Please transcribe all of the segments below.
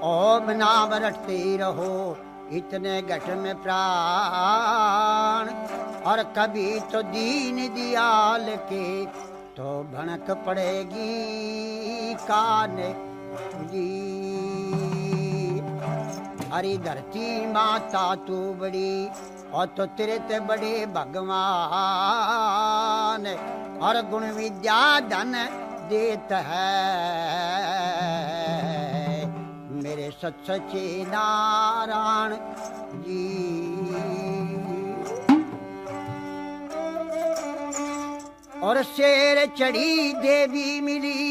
ओम नाम रटते रहो इतने घट में प्राण, और कभी तो दीन दियाल के तो भनक पड़ेगी कान जी। हरी धरती माता तू बड़ी और तो तेरे ते बड़े भगवान, और गुण विद्या धन देत है मेरे सच्चे नारायण जी। और शेर चढ़ी देवी मिली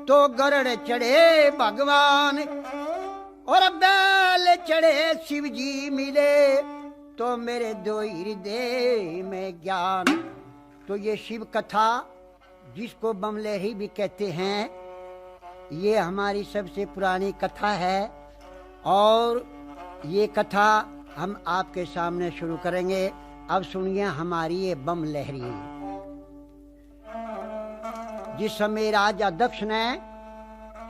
तो गरुड़ चढ़े भगवान, और बैल चढ़े शिव जी मिले तो मेरे दो हृदय में ज्ञान। तो ये शिव कथा जिसको बमलहरी भी कहते हैं, ये हमारी सबसे पुरानी कथा है, और ये कथा हम आपके सामने शुरू करेंगे। अब सुनिए हमारी ये बमलहरी। जिस समय राजा दक्ष ने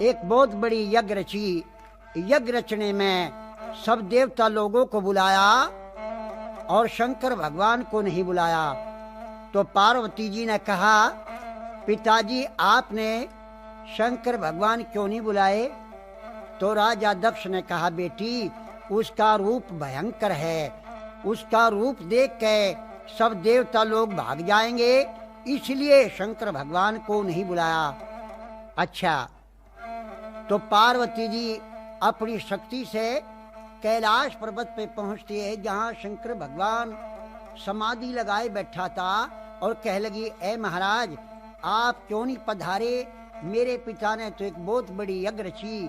एक बहुत बड़ी यज्ञ रची, यज्ञ रचने में सब देवता लोगों को बुलाया और शंकर भगवान को नहीं बुलाया। तो पार्वती जी ने कहा, पिताजी आपने शंकर भगवान क्यों नहीं बुलाए? तो राजा दक्ष ने कहा, बेटी उसका रूप भयंकर है, उसका रूप देख के सब देवता लोग भाग जाएंगे, इसलिए शंकर भगवान को नहीं बुलाया। अच्छा, तो पार्वती जी अपनी शक्ति से कैलाश पर्वत पे पहुंचती है, जहां शंकर भगवान समाधि लगाए बैठा था, और कह लगी, ए महाराज आप क्यों नहीं पधारे? मेरे पिता ने तो एक बहुत बड़ी यज्ञ रची।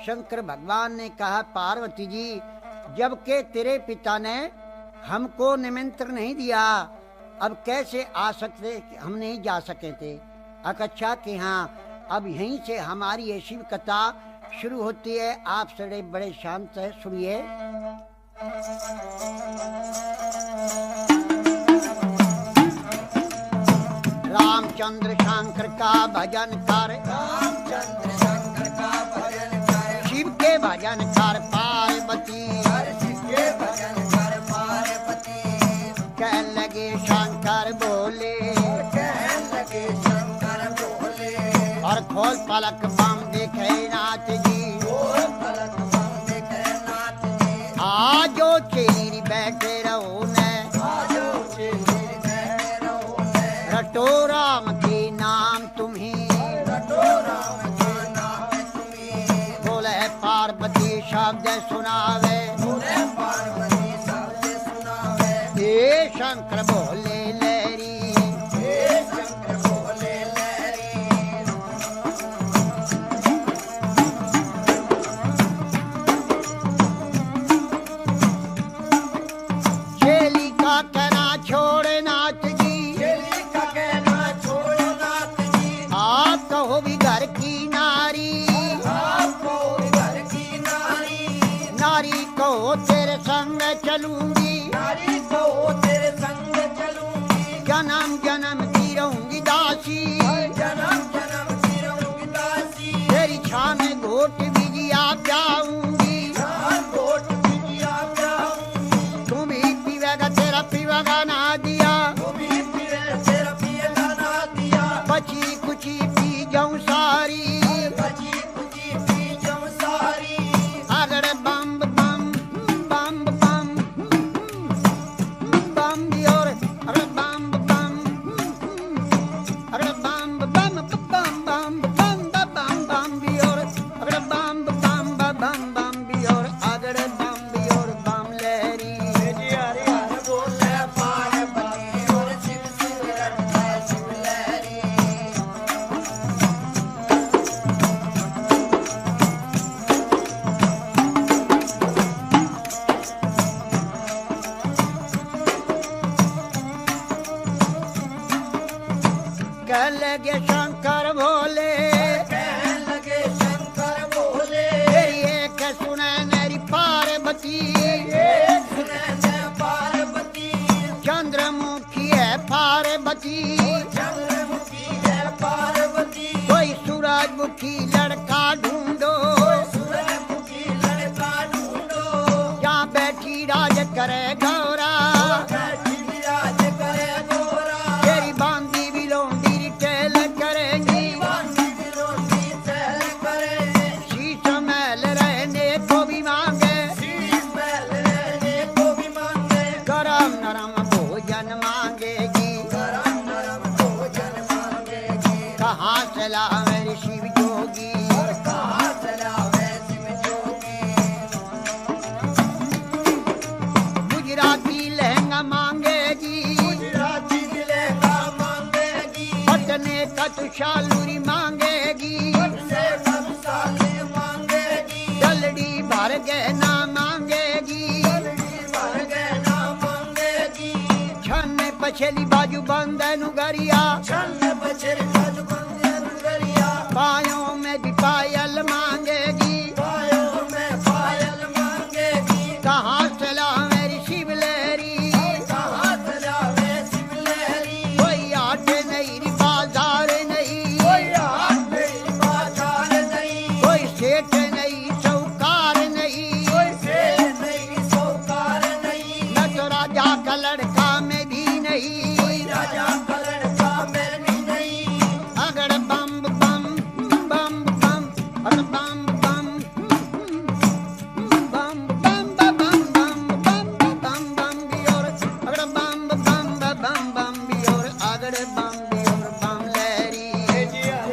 शंकर भगवान ने कहा, पार्वती जी जबकि तेरे पिता ने हमको निमंत्रण नहीं दिया, अब कैसे आ सकते? हम नहीं जा सके थे। अच्छा कि हाँ, अब यहीं से हमारी ये शिव कथा शुरू होती है। आप सड़े बड़े शांत है, सुनिए। रामचंद्र शंकर का भजन कर, रामचंद्र शंकर का भजन कर, शिव के भजन कर पार्वती, शिव के भजन कर पार्वती। कह लगे शंकर बोले, कह लगे शंकर बोले, और खोल पलक बम देखे नाथ जी, खोल पलक बम देखे नाथ जी। आजो चेरी बैठे रहो ने, आजो चेरी बैठे रहो ने, रटो राम के नाम तुम्हें, रटो राम के नाम तुम्हें। बोले पार्वती शब्द सुनावे, बोले पार्वती शब्द सुनावे। हे शंकर बोले लहरी, हे शंकर बोले लहरी। चेली का कहना छोड़ नाथ जी, चेली का कहना छोड़ो नाथ जी, आप कहो भी घर की नारी, आपको घर की नारी, नारी कहो तेरे संग चलूंगी, नारी को तेरे संग चलूंगी। जन्म जन्म की रहूंगी दासी, जन्म जन्म की रहूंगी दासी। तेरी छां में घोट बिजिया जाऊंगी, जहाँ कोट बिटिया जाऊंगी, तुम ही पीवेगा तेरा पीवेगा ना दिया, तुम्ही पिए तेरा पिएगा ना दिया। बची कुची पी जाऊं सारी, बची कुची पी जाऊं सारी। अगर बम बम बम बम बम और अरे बम बम, अरे बम बम बम बम बम बम बम भी और अगर बम बम बम बम भी और अगर बम भी और बम लहरी। जी हरि हर बोले पार्वती, और शिव शिव रटता शिव लहरी। कह लगे शंकर भोले, कहने लगे शंकर बोले, तेरी एक सुने मेरी पार्वती, एक सुने जय पार्वती। चंद्रमुखी है पार्वती, चंद्रमुखी है पार्वती। कोई सूरजमुखी लड़का लड़का ढूंढो, सूरजमुखी लड़का ढूंढो, जहाँ बैठी राज करे गौरा, बैठी विराज करे गोरा, तेरी बांधी भी लोंडी टेल करेंगी, बांधी बिलोंडी चल करे, शीश महल रहने को भी मांगे, शीश महल रहने को भी मांगे, गरम नरम भोजन मांगेगी, गरम नरम भोजन मांगेगी, कहाँ से लावे शिव जोगी, और कहाँ चलावे शिव जोगी, गुजराती लहंगा मांगेगी, गुजराती लहंगा मांगेगी, पटने का तुषालूरी मांगेगी, से सब साले मांगेगी, डलडी भर गहना मांगेगी, भर गहना मांगेगी, छन पछली बाजू बंदन गरिया, छन्न बछर गज बंदे नगरिया, पायों में भी पायल मांगेगी, पायों में पायल मांगेगी, कहाँ से लावे शिव लहरी, कहाँ चलावे शिव लहरी, कोई आट नहीं बाजार नहीं, कोई हाथ नहीं बाजार नहीं, कोई सेठ नहीं चौकार नहीं, कोई सेठ नहीं सौकार नहीं, न तो राजा का लड़का में भी नहीं, कोई राजा का लड़का में भी नहीं, अगर बम बम बम बम अगर बम बम बम बम बम बम बम बम बम भी और अगर बम बम बम बम भी और अगर बम भी और बम लहरी,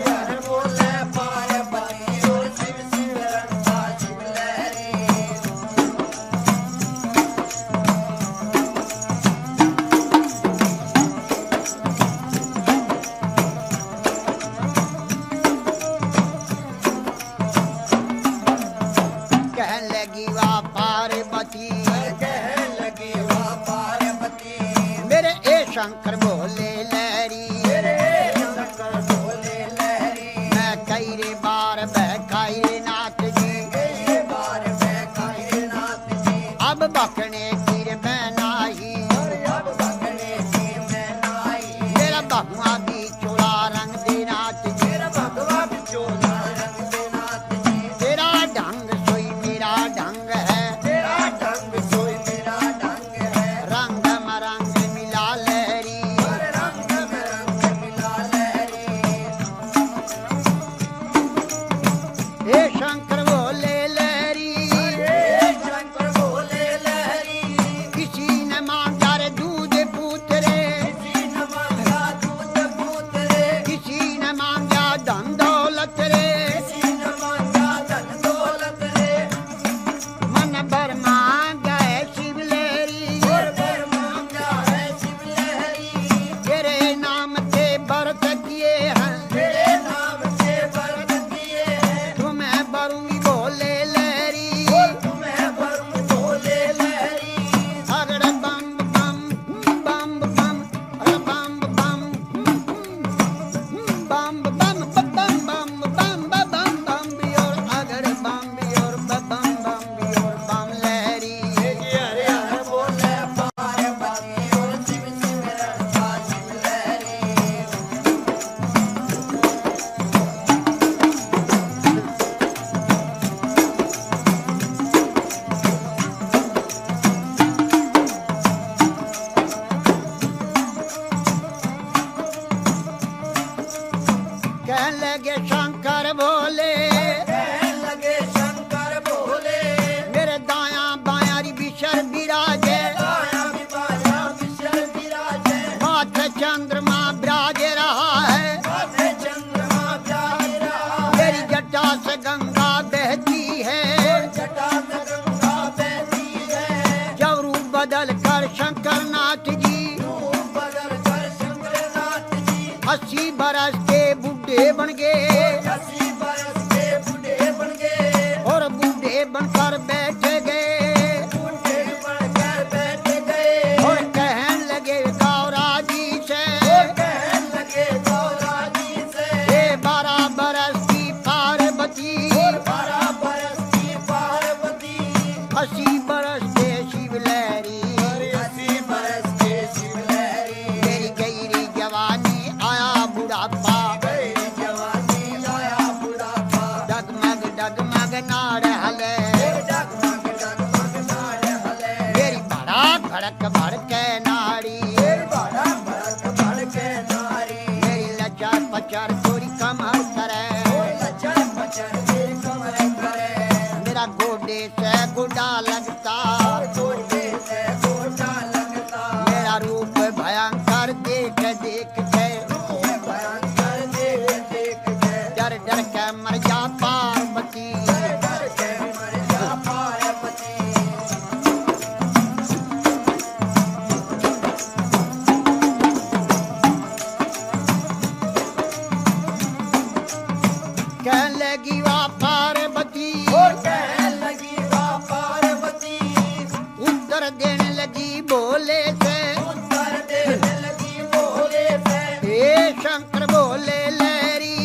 हर बोले पार्वती और शिव शिव रंगा शिव लहरी, कहने लगी वाह पार्वती, कहने लगी वाह पार्वती, मेरे ए शंकर बोले लहरी, मेरे शंकर बोले लहरी, मैं कई रे बार बहकाई रे नाथ जी, कई बार बहकाई नाथ जी, अब बकने की रे मैं नाही, और अब भगने की मैं नाई, मेरा बहुआ भी चोला रंग दे नाथ जी, मेरा भगवा बिचोला रंग दे नाथ जी, तेरा ढंग सोई मेरा ढंग है, तेरा ढंग सोई मेरा ढंग है, रंग मरंग मिला लहरी, और रंग में रंग मिला लहरी, हे शंकर बोले लहरी, हे शंकर बोले लहरी, किसी ने मांगा रे दूध पूतरे, किसी न मांगा दूध पूत रे, किसी ने मांगा धन दौलत रे, किसी न मांगा धन दौलत रे, मन भर मांगा है शिव लहरी, और भर मांगा है शिव लहरी, तेरे नाम के व्रत किए हैं, तेरे नाम से व्रत किए हैं, तुम्हें भरूंगी बोले लहरी, तुम्हें वरुण बोले लहरी, अगर बम बम बम बम अगर बम बम बम बम बम बम बम बम बम भी और अगर बम भी और बम बम भी और बम लहरी, हरे हर बोले पार्वती और शिव शिव रंगा शिव लहरी, कहने लगे शंकर बोले, कहने लगे शंकर बोले, मेरे दाया बाया री बिशर विराजे, आया विवाया विशल विराजे, माथे चंद्रमा विराज रहा है, माथे चंद्रमा प्यारे रहा, मेरी जटा से गंगा बहती है, जटा से गंगा बहती है, जब रूप बदल कर शंकर नाथ जी रूप बदल कर शंकर नाथ जी, 80 बरस के बूढ़े बन गए, 80 बरस के बूढ़े बन गए, और बूढ़े बनकर बैठ गए, बूढ़े बनकर बैठ गए, और कहने लगे गौरा जी से, कहने लगे गौरा जी से, ये 12 बरस की पार्वती, 12 बरस की पार्वती, 80 बरस के शिव लहरी, 80 बरस के शिव लहरी, मेरी गहरी जवानी आया बुढ़ापा, गई जवानी आया बुढ़ापा, डगमग गोडे से गुडा लगता, गोडे से गोडा लगता, मेरा रूप भयंकर देख देख के, भयंकर देख देख के, डर डर के मर जा पार्वती, डर के मर जा पार्वती। कहने लगी वा पार्वती, कहने लगी वा पार्वती, उत्तर देने लगी बोले से, उत्तर देने लगी बोले से, हे शंकर बोले लहरी,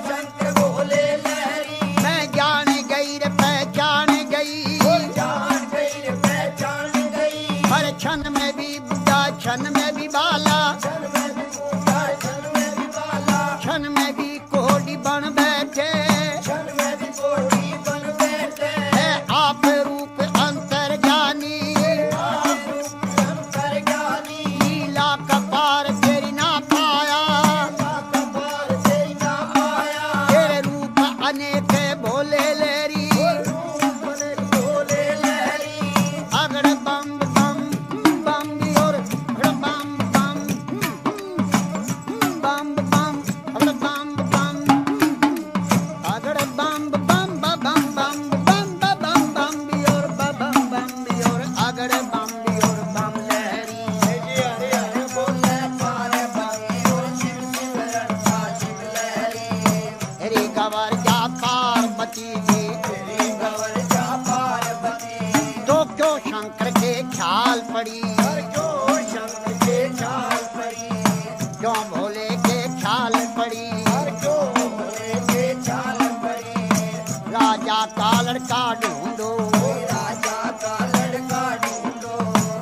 शंकर बोले लहरी, मैं जान गई रे पहचान गई, जान गई रे पहचान गई, हर क्षण में भी बुढ़ा क्षण में भी बाला, क्षण में भी बूढ़ा क्षण में भी बाला, क्षण में भी कोड़ी बन बैठे, क्षण में भी कोटी बन बैठे, है आप रूप अंतर ज्ञानी, आप रूप अंतर ज्ञानी, लीला कपार तेरी ना पाया, कपार से ना आया, तेरे रूप अनेक भोले लहरी, बोले लहरी, अगड़ बम बम बम और अगड़ बम बम बम बम अगड़ बम बम अगड़ बम बम बम बम बम बम बम और बम बम और अगड़ बम और बम लहरी, हरे हरे बोले पार्वती और शिव शिव रखा शिव लहरी, रे गवर जा पार्वती जी, तेरी गवर जा पार्वती, तो क्यों शंकर के ख्याल पड़ी, हर क्यों शंकर के चाल पड़ी, क्यों भोले के ख्याल पड़ी, हर क्यों भोले के चाल पड़ी, राजा का लड़का ढूंढो, राजा का लड़का ढूंढो,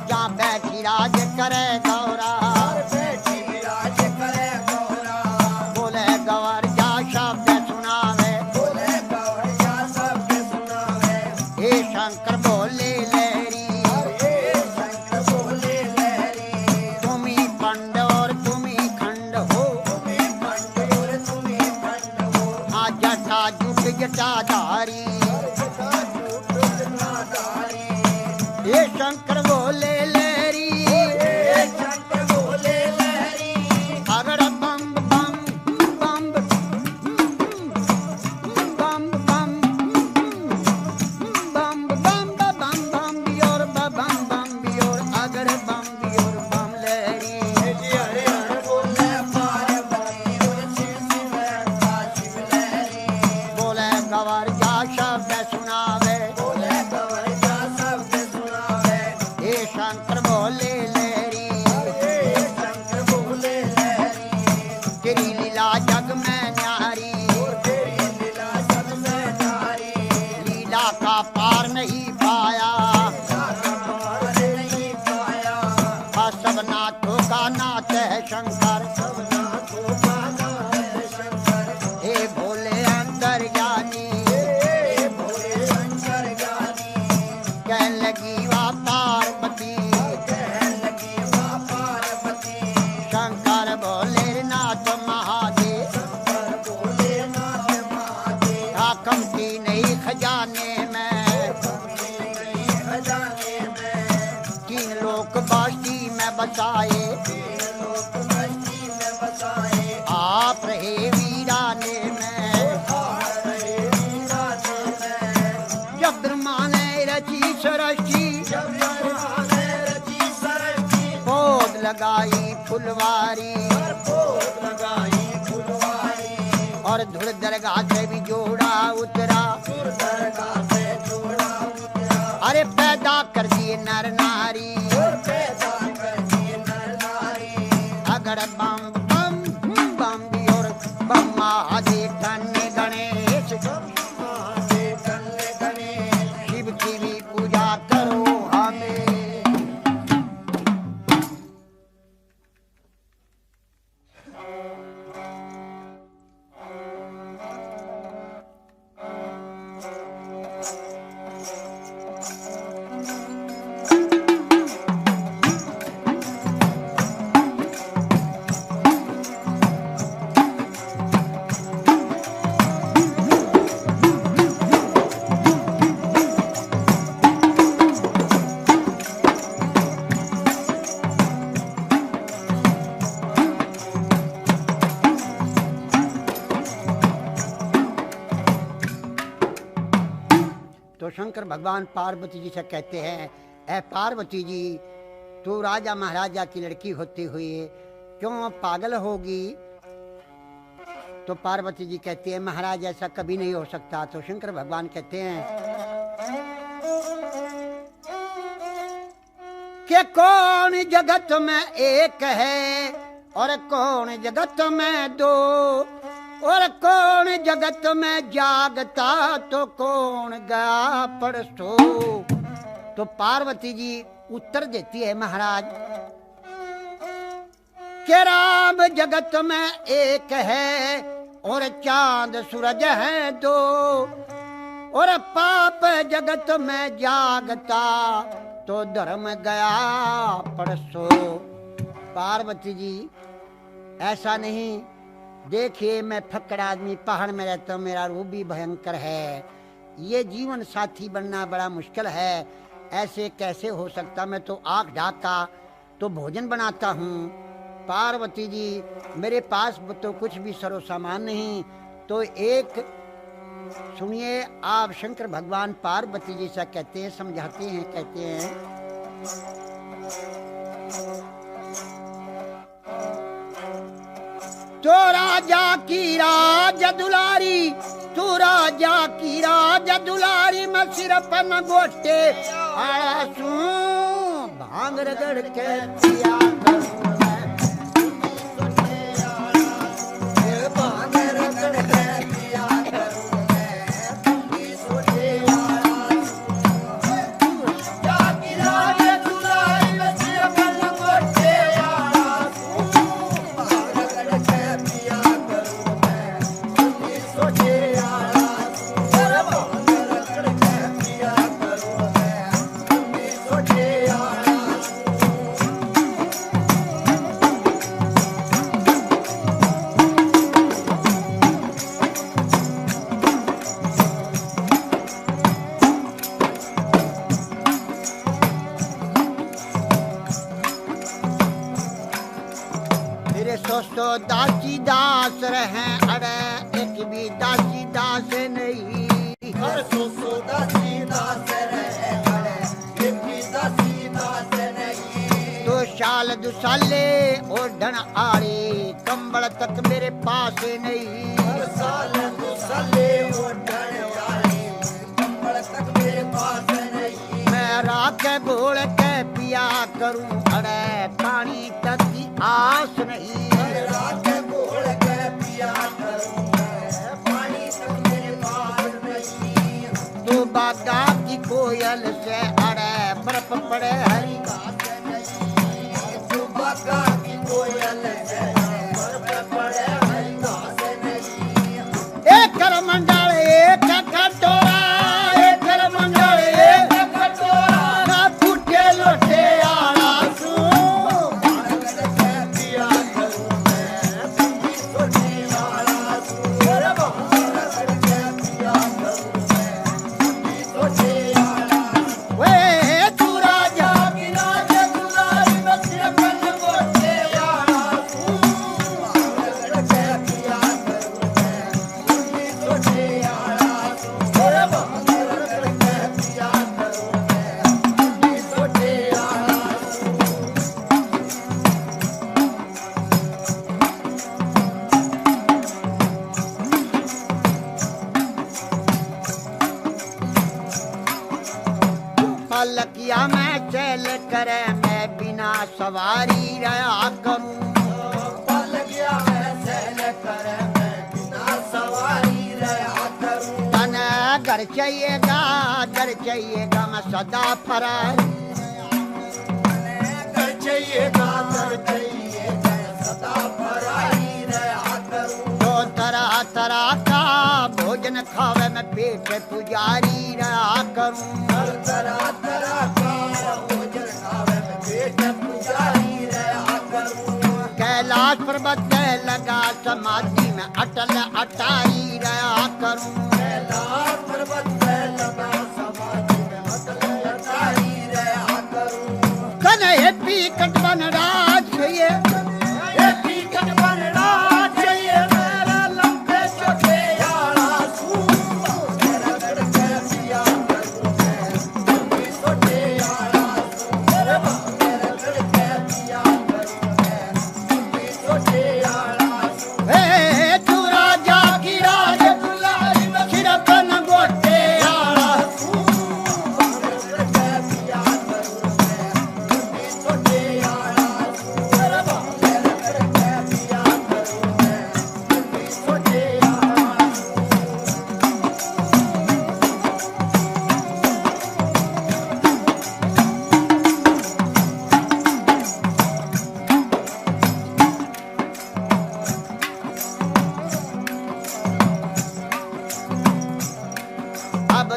जहाँ बैठी राज करे गौरा, और बैठी विराज करे गौरा, बोले गवर जा शब्द सुनावे, बोले गौर जा शब्द सुनावे, हे शंकर बोले लहरी, हे शंकर बोले लहरी, तुम्ही पंड और तुम्ही खंड हो, तुम्हें खंड और तुम्हें खंड हो, हाँ जटा जुट जटाधारी, जटा झूठ जटाधारी, हे शंकर बोले लहरी, हे शंकर बोले लहरी, अगड़ बम बम बम बम बम बम बम बम बम और बम बम और अगड़ बम और बम लहरी, हरे हरे बोले पार्वती और शिव शिव रखा शिव लहरी, बोले गवर जा शब्द सुनावे, बोले गौर जा शब्द सुनावे, हे शंकर बोले लहरी, हे शंकर बोले लहरी, तेरी लीला जग में न्यारी, तेरी लीला सब में नारी, लीला का पार नहीं पाया, पार नहीं पाया, सब नाथों का नाथ है शंकर, सब नाथों का नाम है शंकर, हे भोले अंतर ज्ञानी, हे भोले शंकर ज्ञानी, कहने लगी वा पार्वती, कहने लगी वा पार्वती, शंकर भोले नाथ महादेव, शंकर बोले नाथ महादेव, राकम की नहीं खजाने में, खजाने में, तीन लोक बास्ती में बसाए, तीन लोक मस्ती में बसाए, आप रहे वीराने में, हार रहे वीराने में, जब ब्रह्मा ने रची सरस्ती, जब ब्रह्मा ने रची सरस्ती, गोद लगाई फुलवारी, पर गोद लगाई फुलवारी, और धुर दरगाह से भी जोड़ा उतरा, सुर दरगाह से जोड़ा उतरा, अरे पैदा कर दिए नर नारी, और पैदा कर दिए नर नारी, अगड़ बम बम बम भी और बम महादेव धन्य गणेश, महादेव कन्ने गणेश, शिव की भी पूजा करो हमें, तो शंकर भगवान पार्वती जी से कहते हैं, ऐ पार्वती जी, तू राजा महाराजा की लड़की होती हुई क्यों पागल होगी? तो पार्वती जी कहती है, महाराज ऐसा कभी नहीं हो सकता। तो शंकर भगवान कहते हैं कि कौन जगत में एक है और कौन जगत में दो, और कौन जगत में जागता तो कौन गया परसो। तो पार्वती जी उत्तर देती है, महाराज कि राम जगत में एक है और चांद सूरज है दो, और पाप जगत में जागता तो धर्म गया परसो। पार्वती जी ऐसा नहीं, देखिए मैं फक्कड़ आदमी पहाड़ में रहता हूँ, मेरा रूप भी भयंकर है, ये जीवन साथी बनना बड़ा मुश्किल है, ऐसे कैसे हो सकता? मैं तो आँख ढाका तो भोजन बनाता हूँ। पार्वती जी मेरे पास तो कुछ भी सरो सामान नहीं। तो एक सुनिए, आप शंकर भगवान पार्वती जी से कहते हैं, समझाते हैं, कहते हैं तो राजा की राज दुलारी, तू राजा की राज दुलारी, मैं सिर्फ न गोटे आसू भांग रगड़ के पिया करूं। दासी दास रहे, अरे एक भी दासी दास नहीं, हर सो दासी दास रहे, अरे एक भी दासी दास नहीं। तो शाल दुसाले और ढन आड़े, कंबल तक मेरे पास नहीं, हर साल दुसाले और ढन आड़े, कंबल तक मेरे पास नहीं। मैं राख घोल के पिया करूं, अरे पानी तक की आस नहीं, राख घोल के पिया करूं, पानी तक मेरे पास नहीं। तो बागा की कोयल से अरे बर्फ पड़े हरी घास नहीं, तो बागा की कोयल से बर्फ पड़े हरी घास नहीं। एक करमंडल एक कटोरा, एक करमंडल एक कटोरा, ना फूटे लोटे आला सू पिया करूं मैं, सोचे आला सू पिया करूं मैं, सोचे आला। वे तू राजा की राज दुलारी, मैं सिर्फ न गोटे आला सू पिया करूं मैं, सोचे आला सू पिया करूं मैं, सोचे आला सू। पलकिया में चल करे, मैं बिना सवारी रहा करूं, पलकिया में सैल करे, मैं बिना सवारी रहा करूं। तन घर चाहिएगा, घर चाहिएगा, मैं सदा फरारी, घर चाहिएगा, घर चाहिएगा, सदा फरारी रहा करूं। तो तरह तरह का भोजन खावे, मैं पेट पुजारी रहा करूं, हर तरह तरह का भोजन खावे, मैं पेट पुजारी रहा करूं। कैलाश पर्वत के लगा समाधि में अटल अटारी रहा करूं, कैलाश पर्वत पे लगा समाधि में अटल अटारी रहा करूं। कन्हैया पी कटवन राज ये एकी कटवन राज चाहिए, मेरा लंबे चौथे आला सू, मेरा गढ़ के पिया करूं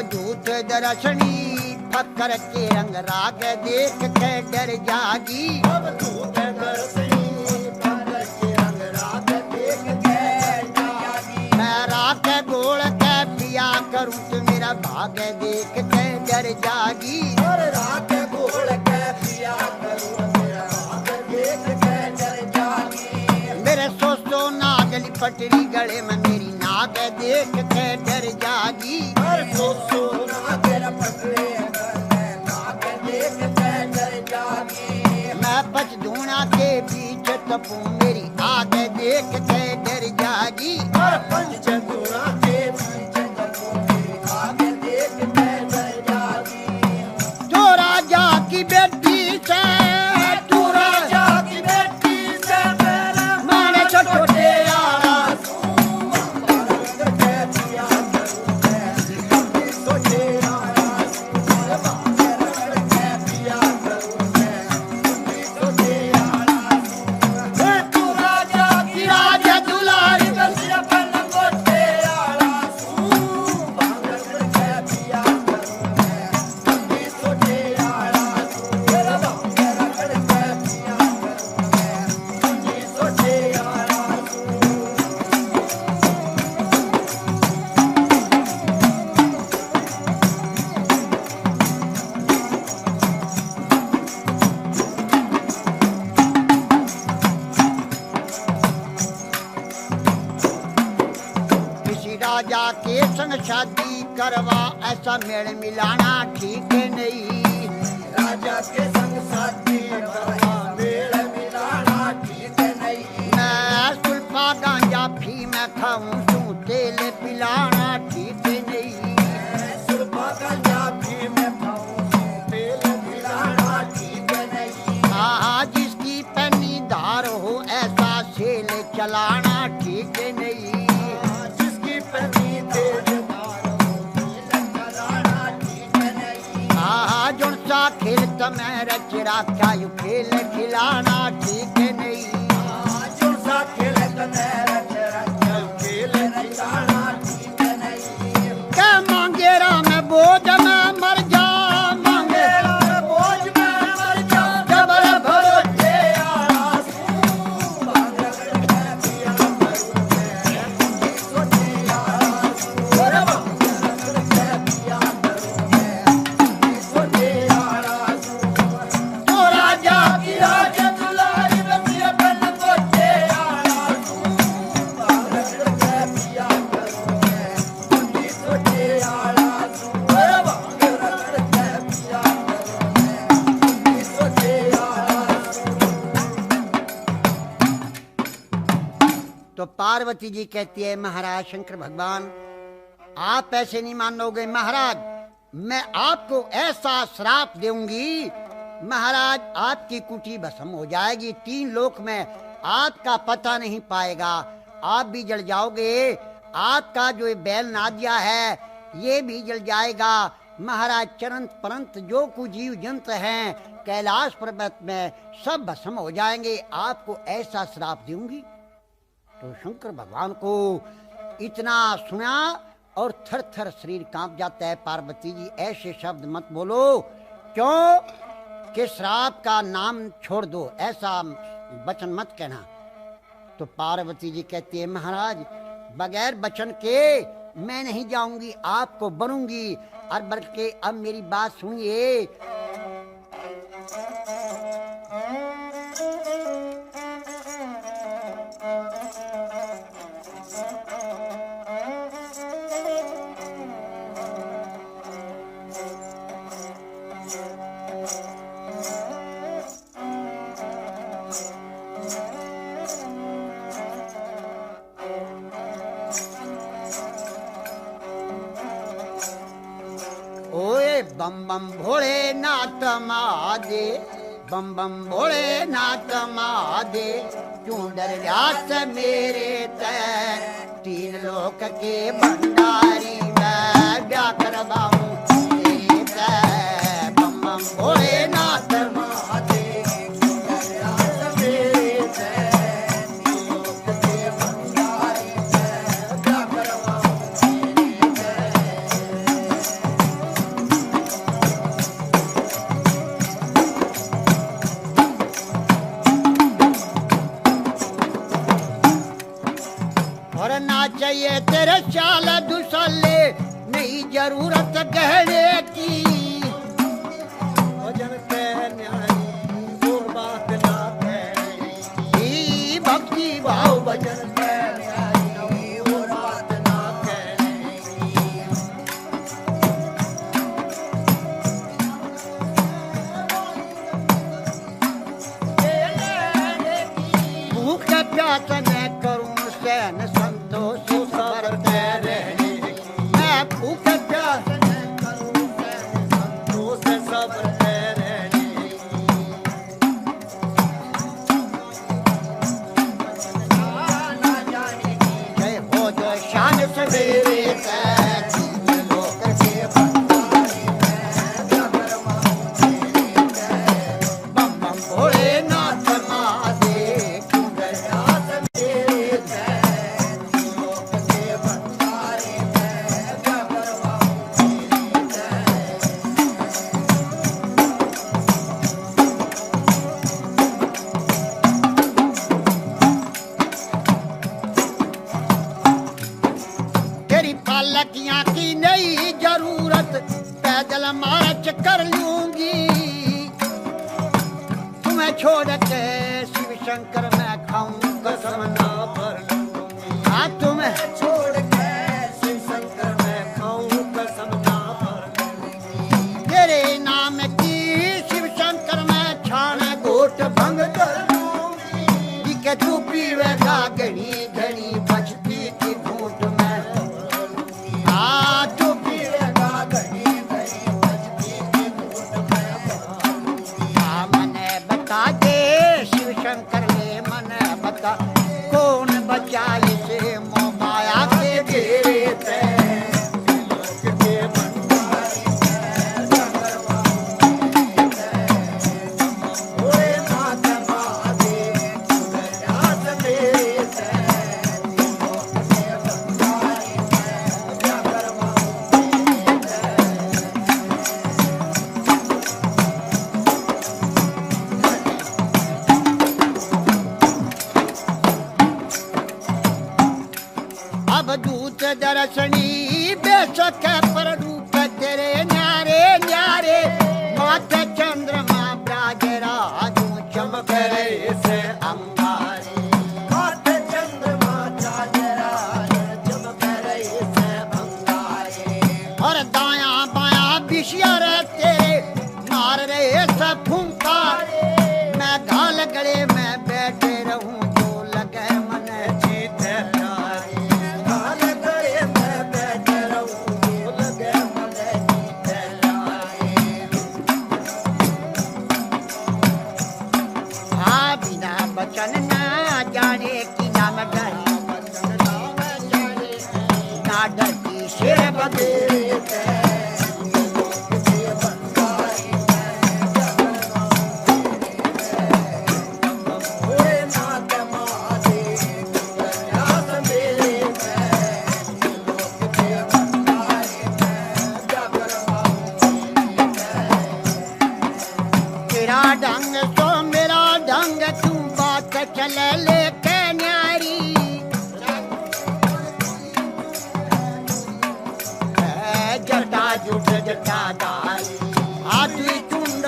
अवधूत दर्शनी फकर के रंग राग देख के डर जागी अवधूत दर्शनी फकर के रंग राग देख के जागी मैं राख गोल के पिया करूं तो मेरा भाग देख के डर जागी और रात गोल के पिया करूं मेरा भाग देख के डर जागी मेरे सोचो नागली पटरी गले में मेरी नाग देख के डर जागी और सोना तेरा पटरे नाग देख के डर जागी मैं पचधूणा के बीच तपू मेरी आग देख के डर जागी और पंचदुरा के पीछे तको मेरी आग देख के डर जागी जो राजा की बेटी से तू राजा की बेटी से मेरा माने छोटे यारा राजा दुलारी किसी राजा के संग शादी करवा ऐसा मेल मिलाना ठीक नहीं राजा के संग साथी करवा मेल मिलाना ठीक नहीं मैं सुल्फा गांजा फी मैं खाऊं तू तेल पिलाना ठीक नहीं सुरपा का जाफी में खाऊं तेल मिलाना ठीक नहीं हाँ जिसकी पैनी धार हो ऐसा सेल चलाना ठीक नहीं जिसकी पति तेज मारो तेल चलाना ठीक नहीं हाँ जुन सा खेल तुम्हें रच रखा यू खेल खिलाना ठीक नहीं जो सा खेल कनेर खेल चलाना ठीक नहीं क्या मांगे राम बोझ में मर जा मांगे मेरा बोझ में मर जा जबर भरोसे आसू बांगड़ के पिया करूं सोचे आसू और बांगड़ के पिया करूं सोचे आसू तो राजा की राज दुलारी बसिया बन कोचे आसू बांगड़ के पिया करूं सोचे आसू और बांगड़ के पिया करूं सोचे आसू तो पार्वती जी कहती है महाराज शंकर भगवान आप ऐसे नहीं मानोगे महाराज मैं आपको ऐसा श्राप दूंगी महाराज आपकी कुटी भस्म हो जाएगी 3 लोक में आपका पता नहीं पाएगा आप भी जल जाओगे आपका जो ये बैल नादिया है ये भी जल जाएगा महाराज चरंत परंत जो कुछ जीव जंतु हैं कैलाश पर्वत में सब भस्म हो जाएंगे आपको ऐसा श्राप दूंगी तो शंकर भगवान को इतना सुना और थर थर शरीर कांप जाता है पार्वती जी ऐसे शब्द मत बोलो क्यों कि श्राप का नाम छोड़ दो ऐसा वचन मत कहना तो पार्वती जी कहती है महाराज बगैर वचन के मैं नहीं जाऊंगी आपको बनूंगी और बल्कि अब मेरी बात सुनिए ओए बम बम भोले नाथ महादे बम बम भोले नाथ महादे क्यों डर व्यास मेरे तय 3 लोक के भंडारी मैं ब्याह करवाऊं तेरे तय बम बम भोले नाथ जरूरत गहने की। भजन के न्यारी वो बात ना कहने ई भक्ति भाव भजन के न्यारी वो बात ना कहने भूख प्यास न करूं सहन संतोष सबर रहने की। मैं भूख प्यास न करूं सहन संतोष सब्र रहने ना जाने की जय हो जो शान सवेरे लोक के भंडारी में जबर बम बम भोलेनाथ महादेव प्रयास मेरे लोक के भंडारी में जबर तेरी पालकियां की नई जरूरत पैदल मार्च कर लूंगी। तुम्हें छोड़ के शिव शंकर मैं खाऊं कसम ना भर लूंगी। हाँ तुम्हें छोड़ के शिव शंकर में खाऊं कसम ना भर तेरे नाम की शिव शंकर मैं छान घोट भंग कर लूंगी। कि तू पीवेगा घड़ी घड़ी बचती थी घूट में। हाँ तू पीवेगा घड़ी घड़ी बजती की धूट में हाँ मने बता दे शिव शंकर ने मने बता कौन बचा इसे मोह माया के घेरे से। लोक के भंडारी में जबर ओए नाथ महादेव प्रयास मेरे लोक के भंडारी में जबर अब दूत दर्शनी बेशक पर रूप तेरे न्यारे न्यारे माथे चंद्रमा ब्राज राजू चमक रहे से अंगारे। माथे चंद्रमा चांदरा चमक रहे से भंगारे और दाया बाया बिशिया रहते मार रहे सब फुंकारे। मैं घाल गले में बैठे रहूं जो लगे मन जीत प्यारी। काल गए मैं बैठ रहूं लगे मन जीते जाए हाँ बिना बचन ना जाने की नाम डरी ना डरती शेर बदे। तेरा ढंग तो मेरा ढंग तू बात चले लेके न्यारी। है जटा जुट जटा दारी हाथ चुंड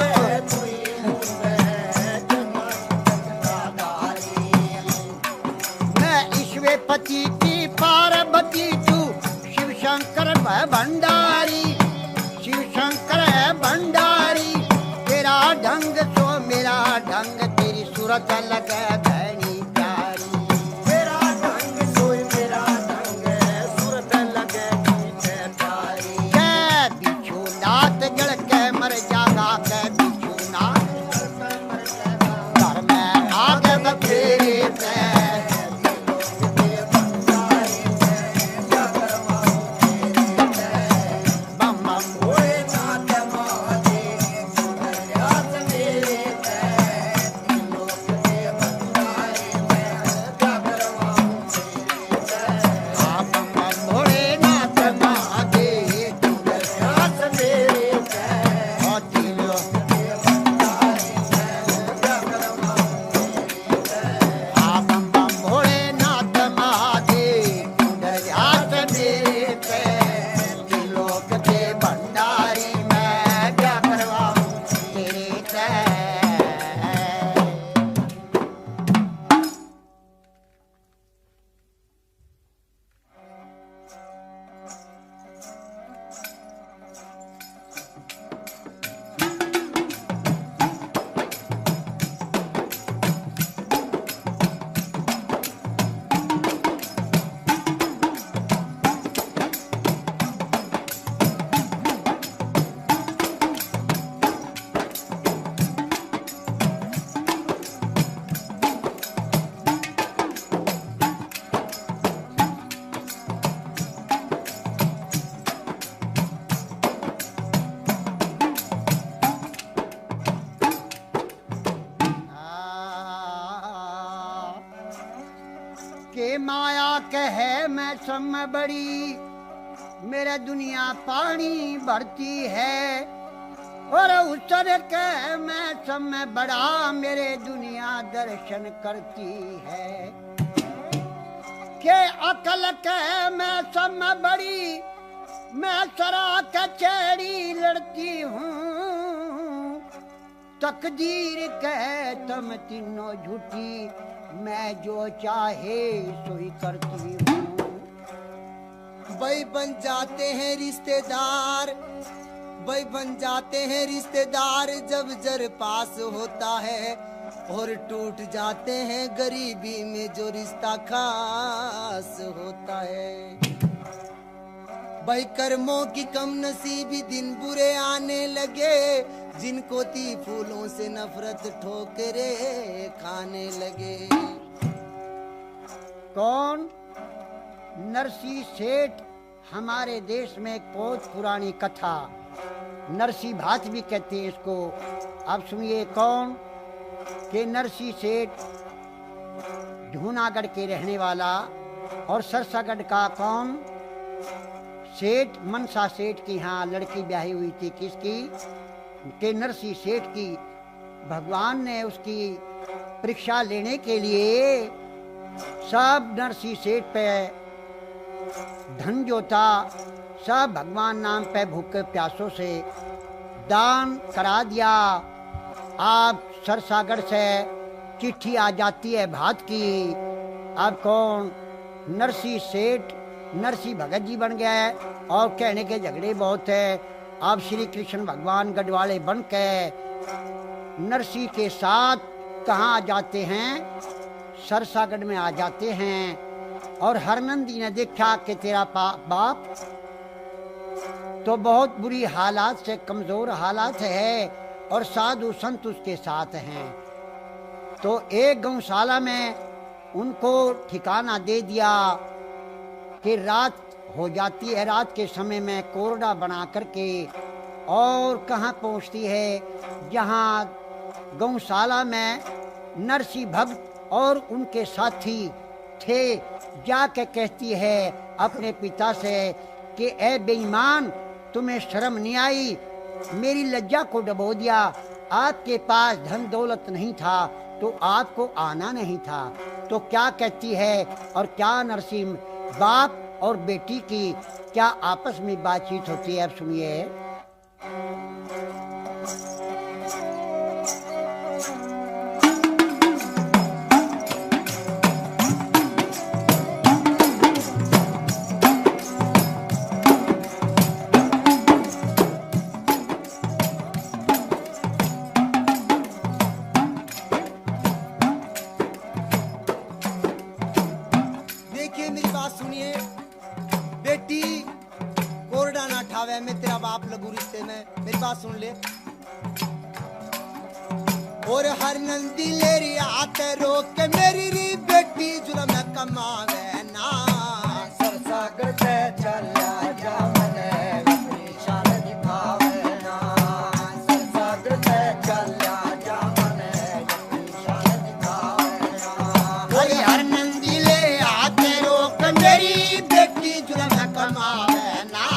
मैं ईश्वरपति की पार्वती तू शिव शंकर भंडारी। शिव शंकर है भंडारी तेरा ढंग तो मेरा ढंग तेरी सूरत लगे घनी प्यारी। मेरा ढंग सोई मेरा ढंग सूरत लगे जीते प्यारी के बिच्छू नाथ जड़ के मर जागा के बिच्छू नाथ घर में आगे बखेरे से। बम बम ओए नाथ महादेव प्रयास मेरे लोक के भंडारी कहे मैं सब में बड़ी, मेरे दुनिया पानी भरती है। और उसर कहे मैं सब में बड़ा, मेरे दुनिया दर्शन करती है। के अकल कहे मैं सब में बड़ी, मैं सरा कचहरी लड़ती हूँ। तकदीर कहे तुम तीनों झूठी, मैं जो चाहे सोई करती हूँ। भाई बन जाते हैं रिश्तेदार, भाई बन जाते हैं रिश्तेदार जब जर पास होता है। और टूट जाते हैं गरीबी में जो रिश्ता खास होता है। भाई कर्मों की कम नसीबी दिन बुरे आने लगे, जिनको थी फूलों से नफरत ठोकरे खाने लगे। कौन? नरसी सेठ। हमारे देश में एक बहुत पुरानी कथा, नरसी भात भी कहते हैं इसको। अब सुनिए कौन? कि नरसी सेठ जूनागढ़ के रहने वाला और सरसागढ़ का कौन सेठ, मनसा सेठ की यहाँ लड़की ब्याही हुई थी। किसकी? के नरसी सेठ की। भगवान ने उसकी परीक्षा लेने के लिए सब नरसी सेठ पे धन जो था सब भगवान नाम पे भूखे प्यासों से दान करा दिया। आप सरसागढ़ से चिट्ठी आ जाती है भात की। अब कौन? नरसी सेठ नरसी भगत जी बन गया है और कहने के झगड़े बहुत है। अब श्री कृष्ण भगवान गढ़वाले बन के नरसी के साथ कहाँ आ जाते हैं? सरसागढ़ में आ जाते हैं। और हरनंदी ने देखा कि तेरा बाप तो बहुत बुरी हालात से, कमजोर हालात है और साधु संत उसके साथ हैं। तो एक गौशाला में उनको ठिकाना दे दिया कि रात हो जाती है, रात के समय में कोरडा बना करके और कहाँ पहुँचती है? जहाँ गौशाला में नरसी भक्त और उनके साथी थे। जाके कहती है अपने पिता से कि ए बेईमान, तुम्हें शर्म नहीं आई? मेरी लज्जा को डबो दिया। आपके पास धन दौलत नहीं था तो आपको आना नहीं था। तो क्या कहती है? और क्या नरसिंह बाप और बेटी की क्या आपस में बातचीत होती है? अब सुनिए। मैं तेरा बाप लगू रिश्ते में, मेरी बात सुन ले। और हर नंदी लेरी आते रोक के मेरी री बेटी जुल्म में कमावे ना। सरसागढ़ पे चला जा मने अपनी शान दिखावे ना। सरसागढ़ पे चला जा मने अपनी शान दिखावे ना। अरे हर नंदी ले आते रोक मेरी बेटी जुल्म में कमावे ना।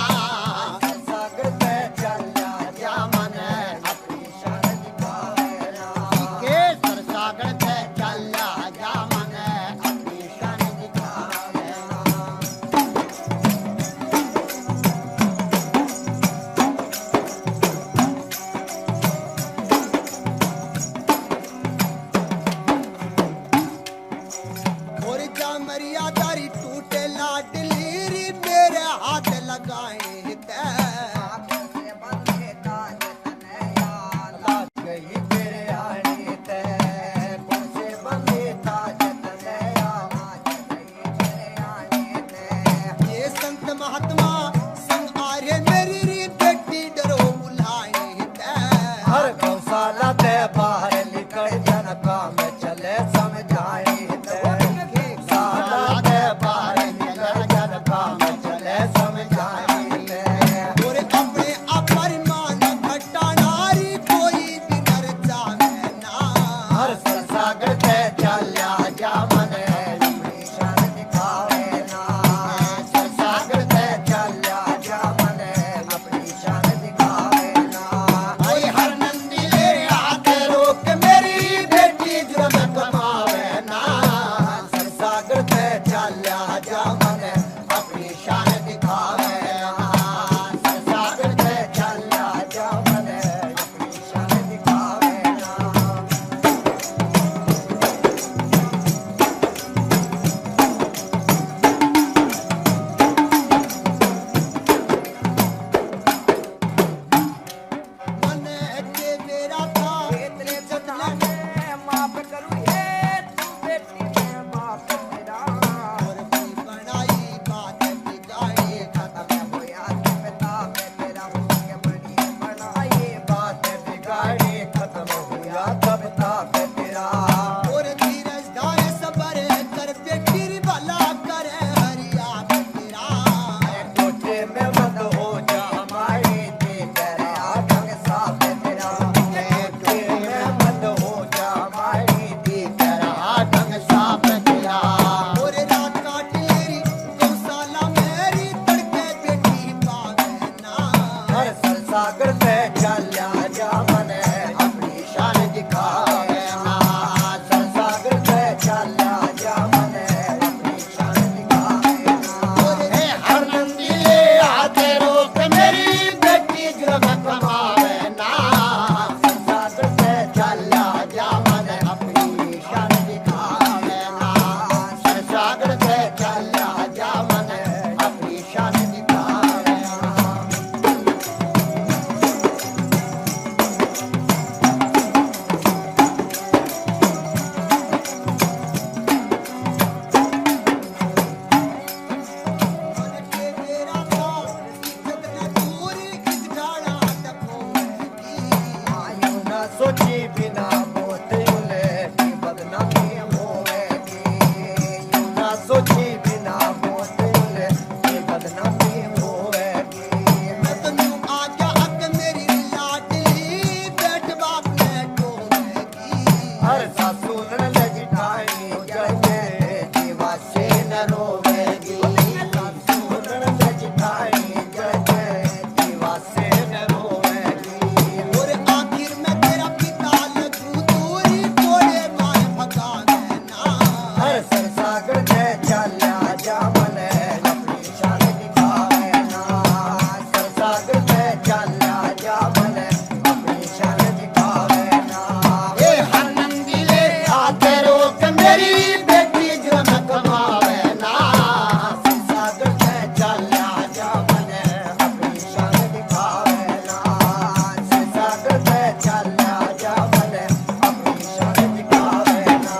सागर पे चल्या जा मने अपनी शान दिखावे ना सागर पे चल्या जा मने अपनी शान दिखावे ना हर नंदी ले आते रोक मेरी बेटी जुर्म कमावे ना सागर पे चल्या जा मने अपनी शान दिखावे ना सागर पे चल्या जा मने अपनी शान दिखावे ना सोची बिना मोते की बदनामी होएगी यूं ना सोची बिना मोते की बदनामी होएगी मैं तो यूं आजा अक मेरी लाडली बैठ बाप ने टोएगी हर सासू न लजटाई जगे जीवा से न रोवेगी सासू न लजटाई जगे जीवा से न रोवेगी और आखिर में तेरा पिता लगू दूरी तोड़े मार भगावे ना हर सागर ने चल्या जा मने अपनी शान दिखावे ना सागर ने चल्या जा मने अपनी शान दिखावे ना ए हर नंदी ले आते रोक मेरी बेटी जुर्म कमावे ना सागर ने चल्या जा मने अपनी शान दिखावे ना सागर ने चल्या जा मने अपनी शान दिखावे ना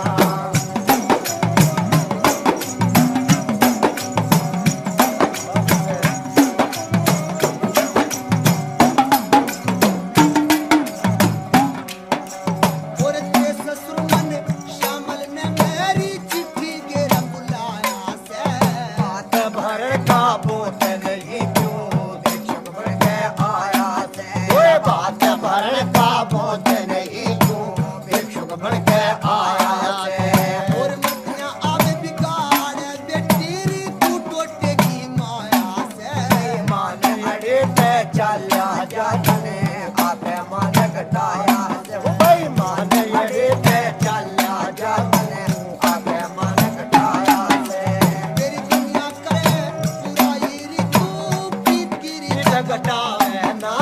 और तेरे ससुर मन शामल ने मेरी चिट्ठी गेरा बुलाया से बात भर का बोत नहीं क्यों भिक्षुक भर के आया से ओए बात भर का बोत नहीं क्यों भिक्षुक भर के आया से और मतिया आवे बिगाड़ बेटी री तू टोटे की माया से मान अड़े ते चल्या जा तने आपे मान घटाया से ओ भाई मान अड़े ते चल्या जा तने आपे मान घटाया से तेरी दुनिया करे बुराई री तू पीत की री घटावे ना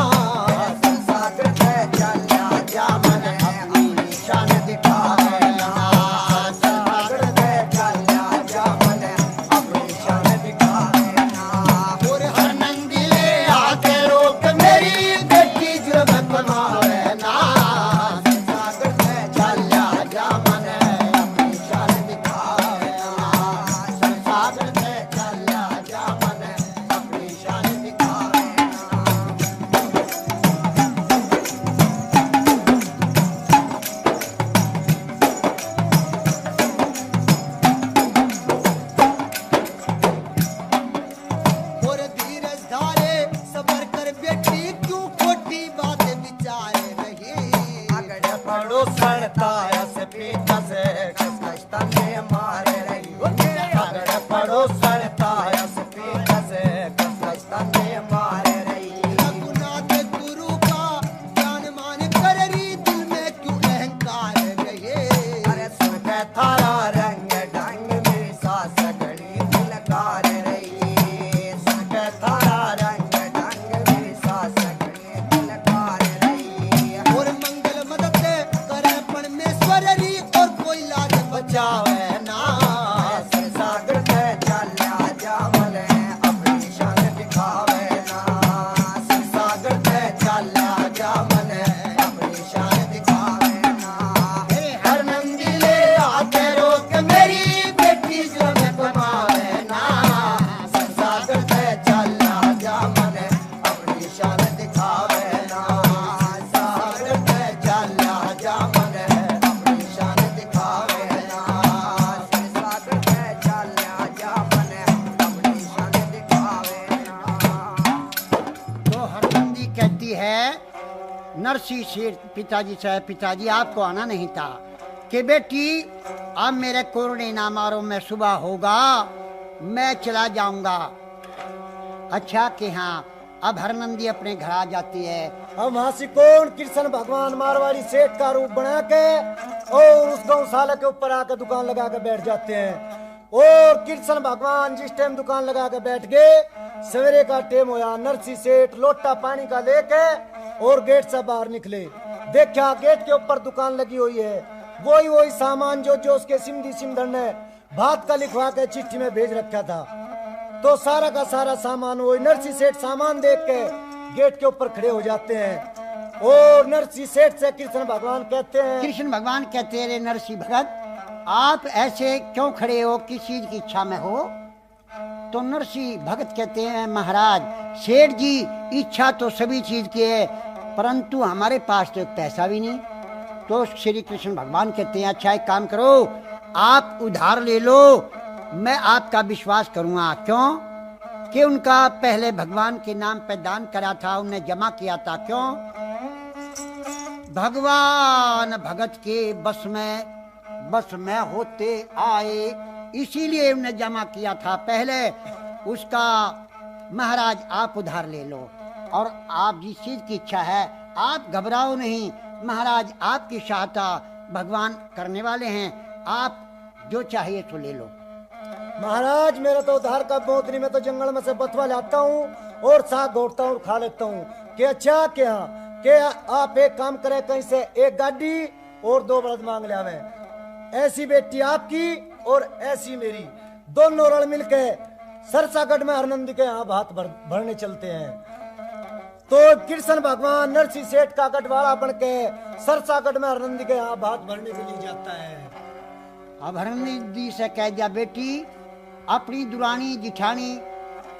सागर पे चल्या जा मने अपनी शान दिखावे ना सागर पे चल्या जा मने अपनी शान दिखावे ना और हर नंदी ले आके रोक मेरी बेटी जुर्म कमावे ना सागर पे चल्या जा मने अपनी शान दिखावे ना सागर पे चल्या जा मने अपनी शान दिखावे ना और धीरज धारे सबर कर बेटी क्यों खोटी बातें विचारे रही अगर पड़ो सड़ता से पीछा से कसकता ने मारे रही अगर पड़ो सड़ता से पीछा से कसकता ने मारे रही रघुनाथ गुरु का ज्ञान मान कर रही दिल में क्यों अहंकार रहे अरे सुन के थारा रंग ढंग मेरी सास घड़ी दिलकार रही सुन के थारा रंग ढंग मेरी सास घड़ी दिलकार रही और मंगल मदद करे परमेश्वर री और कोई लाज बचावे ना सागर पे चल्या जा मने अपनी शान दिखावे ना सागर पे चल्या जा मने अपनी शान दिखावे ना हर नंदी ले आते रोक मेरी बेटी जुर्म कमावे ना सागर पे चल्या जा मने अपनी शान दिखावे ना सागर पे चल्या जा मने अपनी शान दिखावे ना सागर पे चल्या जा मने अपनी शान दिखावे ना तो हरनंदी कहती है नरसी शेर पिताजी से, पिताजी आपको आना नहीं था कि बेटी अब मेरे कोरोने ना मारो, मैं सुबह होगा मैं चला जाऊंगा। अच्छा कि हाँ अब हरनंदी अपने घर आ जाती है। अब वहां से कौन कृष्ण भगवान मारवाड़ी सेठ का रूप बना के और उस गौशाला के ऊपर आकर दुकान लगा के बैठ जाते हैं। और कृष्ण भगवान जिस टाइम दुकान लगा के बैठ गए, सवेरे का टाइम होया, नरसी सेठ लोटा पानी का लेके और गेट से बाहर निकले। देखा गेट के ऊपर दुकान लगी हुई है, वही सामान जो उसके सिमधी सिमधर ने भात का लिखवा के चिट्ठी में भेज रखा था। तो सारा का सारा सामान वही नरसी सेठ सामान देख के गेट के ऊपर खड़े हो जाते हैं। और नरसी सेठ से कृष्ण भगवान कहते हैं, कृष्ण भगवान कहते हैं, नरसी भगत आप ऐसे क्यों खड़े हो, किस चीज की इच्छा में हो? तो नरसी भगत कहते हैं, महाराज सेठ जी इच्छा तो सभी चीज की है, परंतु हमारे पास तो पैसा भी नहीं। तो श्री कृष्ण भगवान कहते हैं, अच्छा एक काम करो, आप उधार ले लो, मैं आपका विश्वास करूंगा। क्यों? कि उनका पहले भगवान के नाम पे दान करा था, उन्हें जमा किया था। क्यों? भगवान भगत के बस में होते आए, इसीलिए उन्हें जमा किया था पहले। उसका महाराज आप उधार ले लो, और आप जिस चीज की इच्छा है आप घबराओ नहीं, महाराज आपकी सहायता भगवान करने वाले हैं, आप जो चाहिए तो ले लो। महाराज मेरा तो उधार का बहुत नहीं, मैं तो जंगल में से बथवा लाता हूँ और साग घोटता हूँ और खा लेता हूँ। कि अच्छा क्या आप एक काम करें, कहीं से एक गाड़ी और 2 बलद मांग ले आवे, ऐसी बेटी आपकी और ऐसी मेरी, दोनों रण मिलके सरसागढ़ में हरनंदी के यहाँ भात भरने चलते हैं। तो कृष्ण भगवान नरसी सेठ का गढ़वाला बन के सरसागढ़ में हरनंदी के यहाँ भात भरने के लिए जाता है। अब हरनंदी से कह दिया, बेटी अपनी दुरानी जिठानी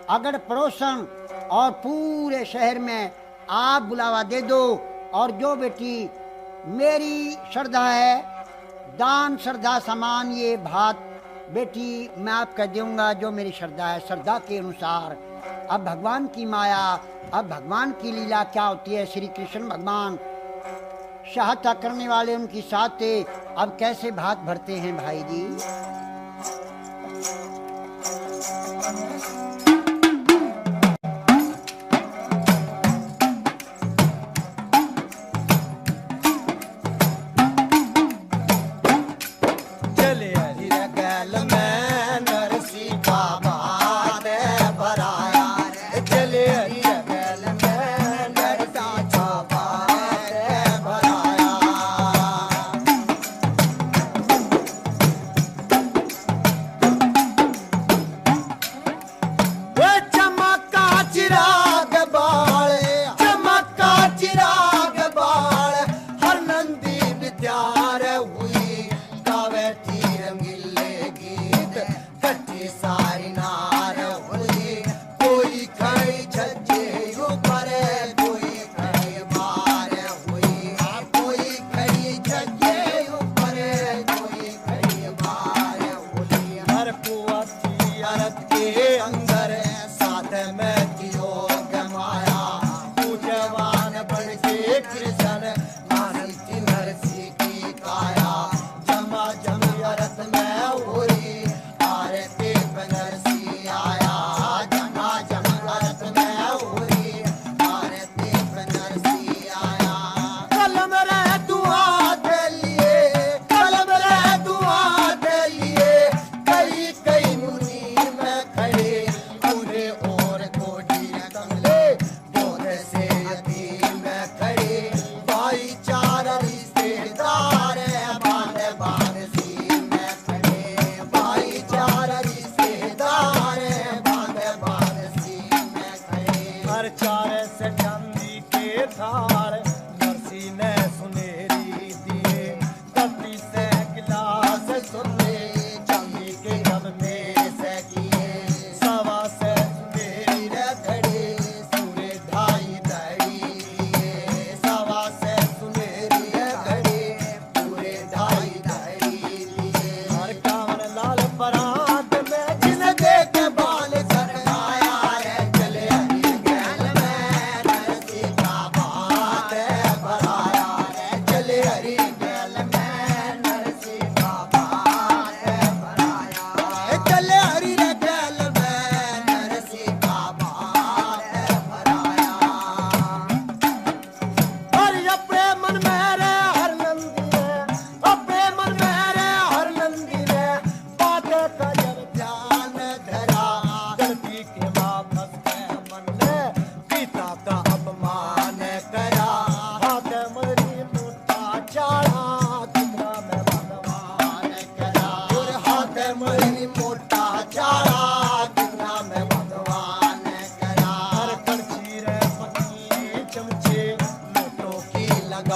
अगड़ पड़ोसन और पूरे शहर में आप बुलावा दे दो, और जो बेटी मेरी श्रद्धा है, दान श्रद्धा समान ये भात बेटी मैं आपको दूंगा, जो मेरी श्रद्धा है, श्रद्धा के अनुसार। अब भगवान की माया, अब भगवान की लीला क्या होती है, श्री कृष्ण भगवान सहायता करने वाले उनकी साथ थे। अब कैसे भात भरते हैं भाई जी?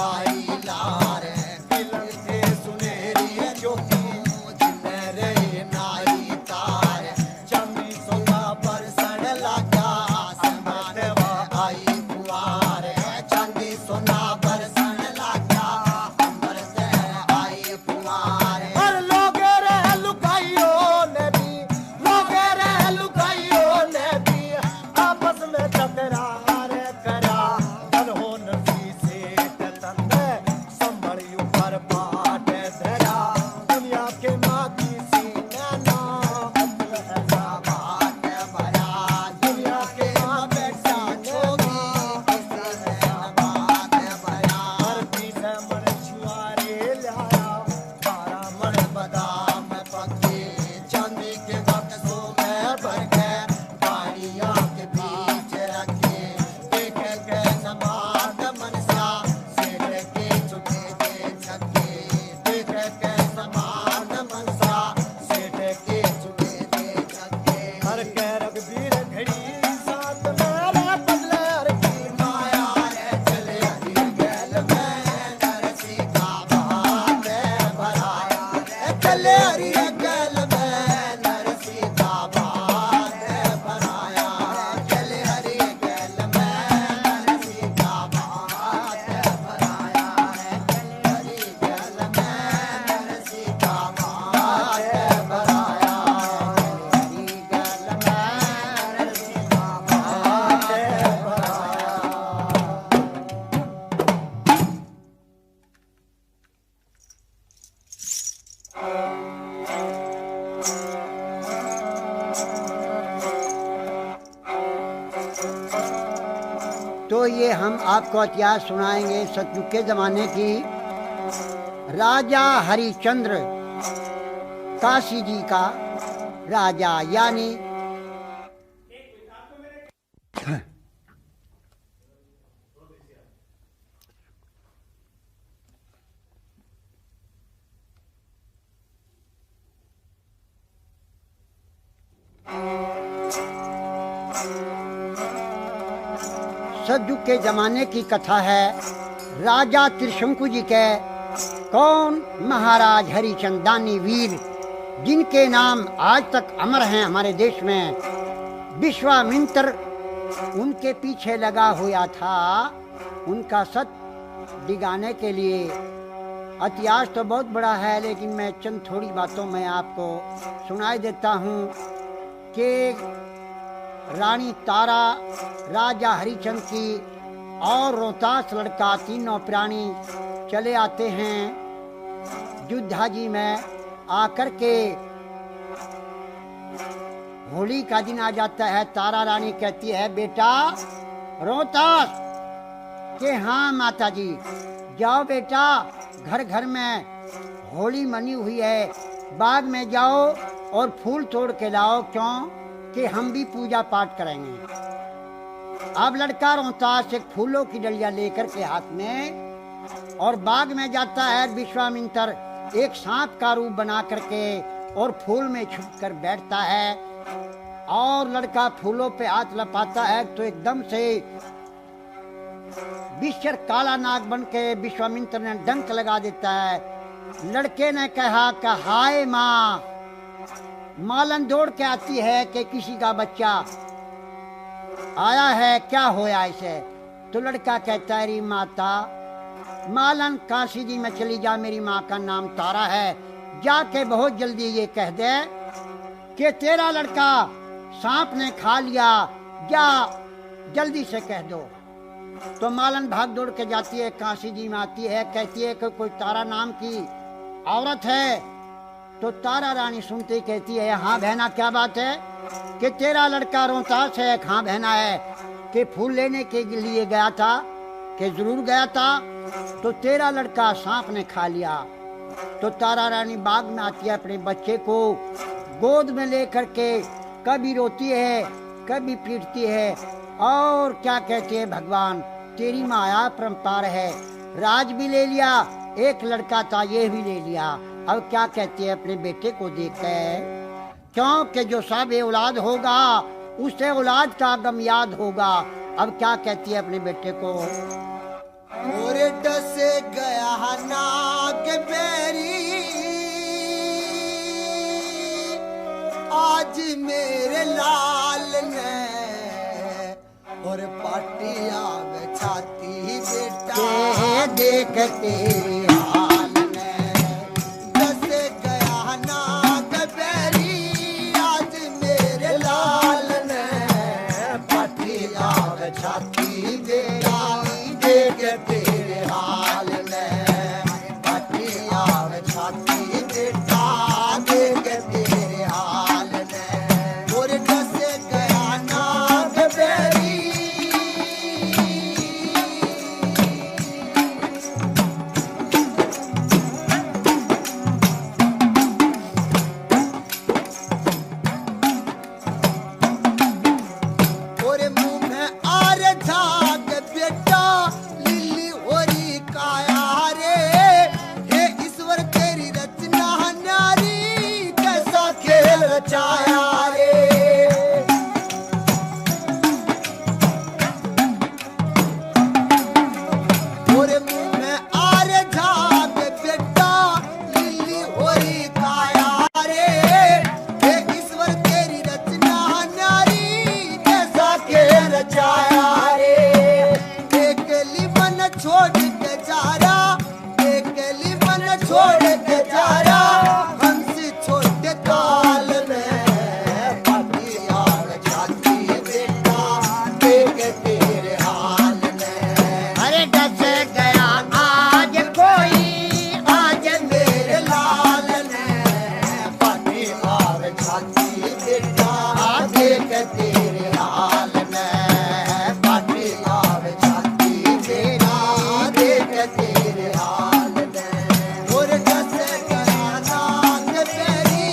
लगाई लार दिल से सुनहरी ज्योति जिन्हें रे नाई तार चमी सोना बरसन लगा समत आई फुआर चांदी सोना बरसन लगा बरस आई फुआर और लोगे रे लुकाइयों ने भी लोगे रे लुकाइयों ने भी आपस में टकरार करा तन हो नसी से तन संभल ऊपर बाट धरा दुनिया के माँ की सीना ना बात भरा दुनिया के माँ बैठा छोगी बात भरा हर पीस मन छुआरे लाया 12 मन बादाम पके चांदी के बक्सों में भर के पानियों के बीच रखे देख के समाध मनसा सेठ के चुके के छके देख के समाध मनसा सेठ के चुके के छके हर कह रघबीर घड़ी साथ मेरा बदले हर की माया रे चले हरी गैल में नरसी का बात भराया रे चले हरी गैल में नरसी का बात भराया चले हरी गैल में नरसी का बात भराया चले हरी गैल में नरसी का बात भराया हरी गैल में नरसी का बात तो ये हम आपको इतिहास सुनाएंगे सतयुग के जमाने की। राजा हरिश्चंद्र काशी जी का राजा यानी सतयुग के जमाने की कथा है। राजा त्रिशंकु जी के कौन महाराज हरिचंद दानी वीर, जिनके नाम आज तक अमर हैं हमारे देश में। विश्वामित्र उनके पीछे लगा हुआ था उनका सत दिगाने के लिए। इतिहास तो बहुत बड़ा है, लेकिन मैं चंद थोड़ी बातों में आपको सुनाई देता हूँ कि रानी तारा, राजा हरिचंद की और रोहतास लड़का, तीनों प्राणी चले आते हैं अयोध्या जी में। आकर के होली का दिन आ जाता है। तारा रानी कहती है, बेटा रोहतास के हाँ माता जी, जाओ बेटा, घर घर में होली मनी हुई है, बाग में जाओ और फूल तोड़ के लाओ, क्यों कि हम भी पूजा पाठ करेंगे। अब लड़का रोहतास एक फूलों की डलिया लेकर के हाथ में और बाग में जाता है। विश्वामित्र एक सांप का रूप बना करके और फूल में छुप कर बैठता है और लड़का फूलों पे हाथ लपाता है तो एकदम से विश्वर काला नाग बन के विश्वामित्र ने डंक लगा देता है। लड़के ने कहा कि हाय माँ, मालन दौड़ के आती है कि किसी का बच्चा आया है, क्या होया इसे? तो लड़का कहता है, री माता, मालन काशी जी में चली जा, मेरी माँ का नाम तारा है, जाके बहुत जल्दी ये कह दे कि तेरा लड़का सांप ने खा लिया, जा जल्दी से कह दो। तो मालन भाग दौड़ के जाती है, काशी जी में आती है, कहती है कि कोई तारा नाम की औरत है। तो तारा रानी सुनते ही कहती है, हाँ बहना, क्या बात है कि तेरा लड़का रोहतास है? हाँ बहना है कि फूल लेने के लिए गया था, कि जरूर गया था, तो तेरा लड़का सांप ने खा लिया। तो तारा रानी बाग में आती है, अपने बच्चे को गोद में लेकर के कभी रोती है, कभी पीटती है और क्या कहती है, भगवान तेरी माया परम्पार है, राज भी ले लिया, एक लड़का था ये भी ले लिया। अब क्या कहती है, अपने बेटे को देखकर, क्योंकि जो सब औलाद होगा उसे औलाद का गम याद होगा। अब क्या कहती है अपने बेटे को, और डस गया नाग बेरी आज मेरे लाल ने और पाटिया में छाती बेटा देख तेरे हाल में डस गया नाग बेरी आज मेरे लाल ने पटिया छाती बेटा देख तेरे हाल में पटिया छाती बेटा देख तेरे हाल में और डस गया नाग बेरी और मुंह में आर झाग बेटा लिली ओरी काया रे हे ईश्वर तेरी रचना नारी कैसा खेल रचाया रे और मुंह में आर झाग बेटा लिली ओरी काया रे हे ईश्वर तेरी रचना नारी कैसा खेल रचाया रे एक लिमन छोड़ के जा रहा एक लिमन छोड़ के जा रहा हंस छोटे ताल में पटिया छाती बेटा देख तेरे हाल में अरे डस गया आज कोई आज मेरे लाल ने पटिया छाती बेटा देख तेरे हाल में पटिया छाती बेटा देख तेरे हाल में और डस गया नाग बेरी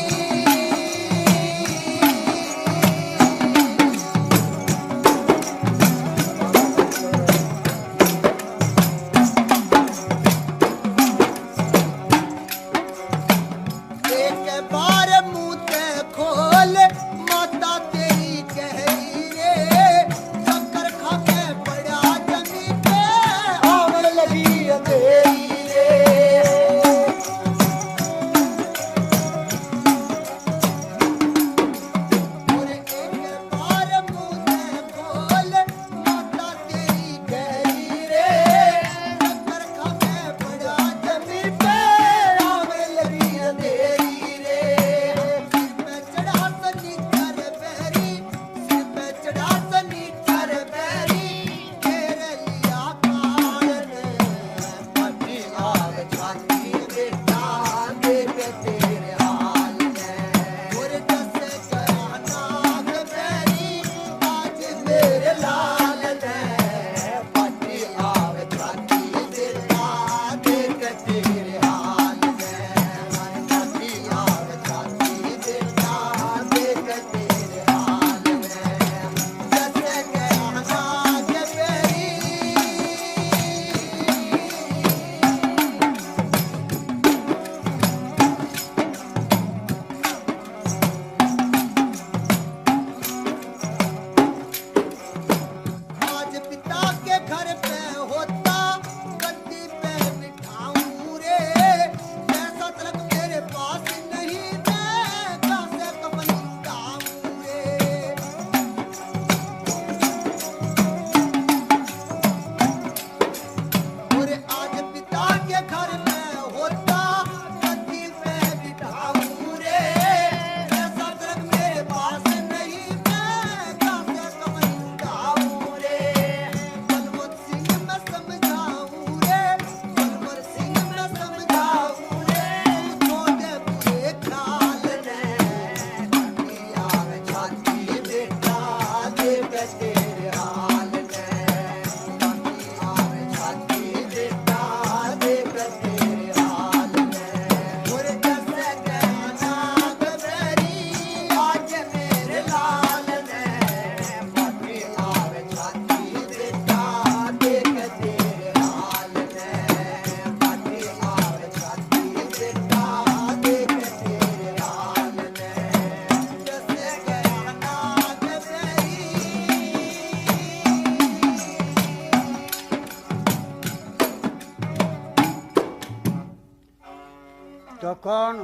तो कौन?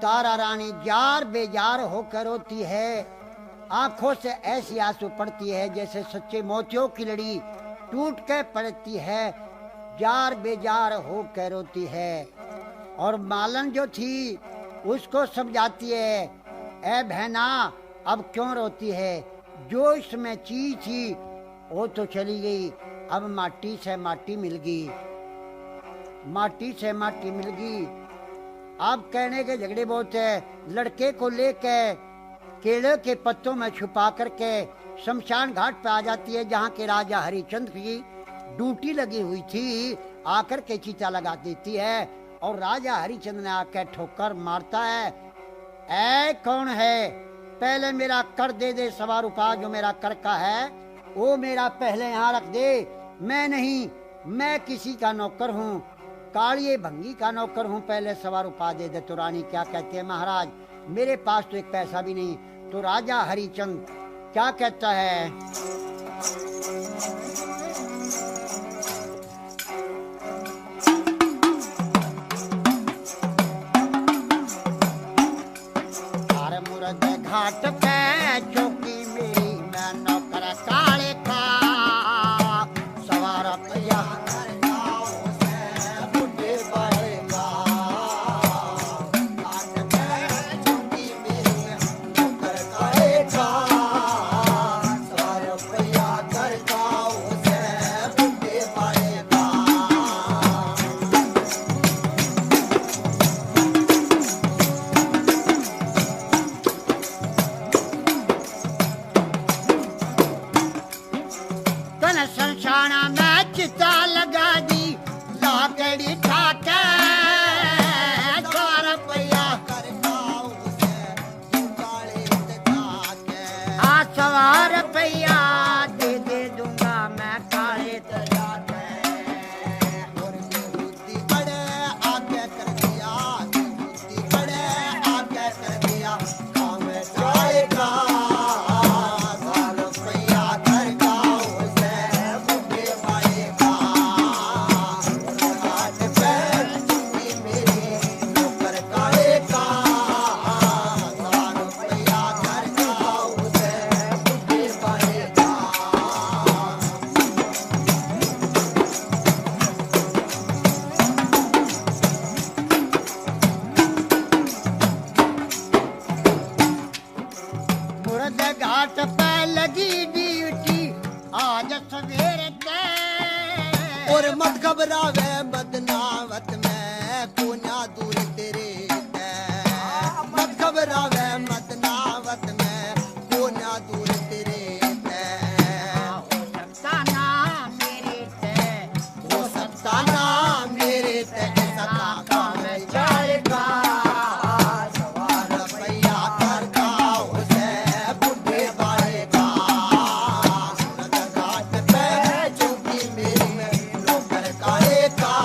तारा रानी जार बेजार होकर रोती है, आंखों से ऐसी आंसू पड़ती है जैसे सच्चे मोतियों की लड़ी टूट के पड़ती है, जार बेजार होकर रोती है। और मालन जो थी उसको समझाती है, ए बहना अब क्यों रोती है, जो इसमें चीज थी वो तो चली गई, अब माटी से माटी मिल गई, माटी से माटी मिल गई। अब कहने के झगड़े बहुत है। लड़के को लेके केले के पत्तों में छुपा करके शमशान घाट पे आ जाती है, जहाँ के राजा हरिचंद्र की ड्यूटी लगी हुई थी, आकर के चीता लगा देती है और राजा हरिचंद्र ने आकर ठोकर मारता है। ऐ कौन है, पहले मेरा कर दे दे, 1.25 रुपया जो मेरा कर का है वो मेरा पहले यहाँ रख दे। मैं नहीं, मैं किसी का नौकर हूँ, कालिए भंगी का नौकर हूँ, पहले 1.25 रुपया दे दे। तो रानी क्या कहती है, महाराज मेरे पास तो एक पैसा भी नहीं। तो राजा हरिचंद क्या कहता है, हर मुर्द घाट पे चौकी मेरी, मैं नौकर काले का, 1.25 रुपया संसाना में चिता लगा दी, लाकड़ी ठाके 1.25 रुपया कर खाओ से, 1.25 रुपया दे दे दूंगा मैं काले तजा के। और बुद्धि बड़े आगे कर दिया, बुद्धि बड़े आगे कर दिया, काम जाएगा 1.25 रुपया कर खाओ से। घाट पे लगी ड्यूटी आज सवेरे ते, और मत घबरावे बदनावत में कोना दूर तेरे ते, मत घबरावे बदनावत में कोना दूर तेरे ते। हो सकता ना मेरे ते, हो सकता ना मेरे ते, सदा काम जाएगा 1.25 रुपया कर खाओ से बुढ़े बाड़ेगा। घाट पे चौकी मेरी नौकर काले का,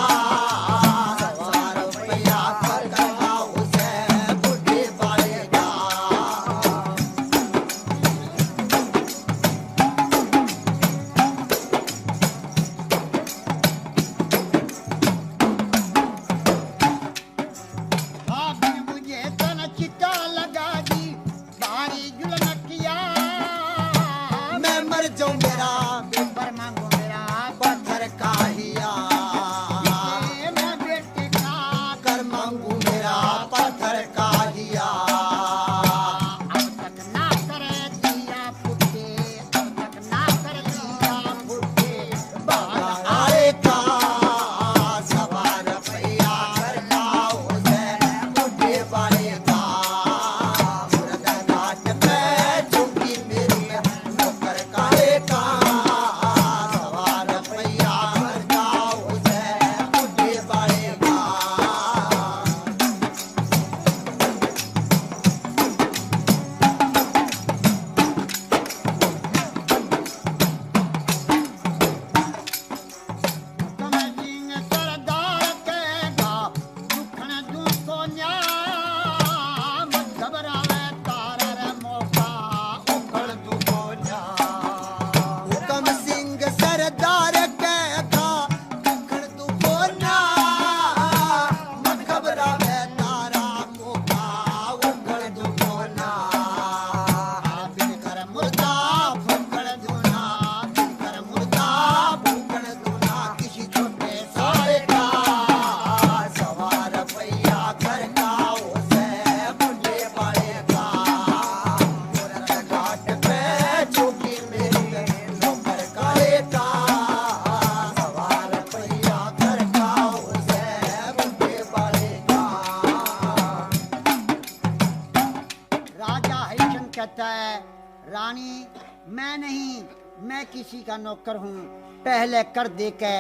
रानी मैं नहीं, मैं किसी का नौकर हूँ। पहले कर दे के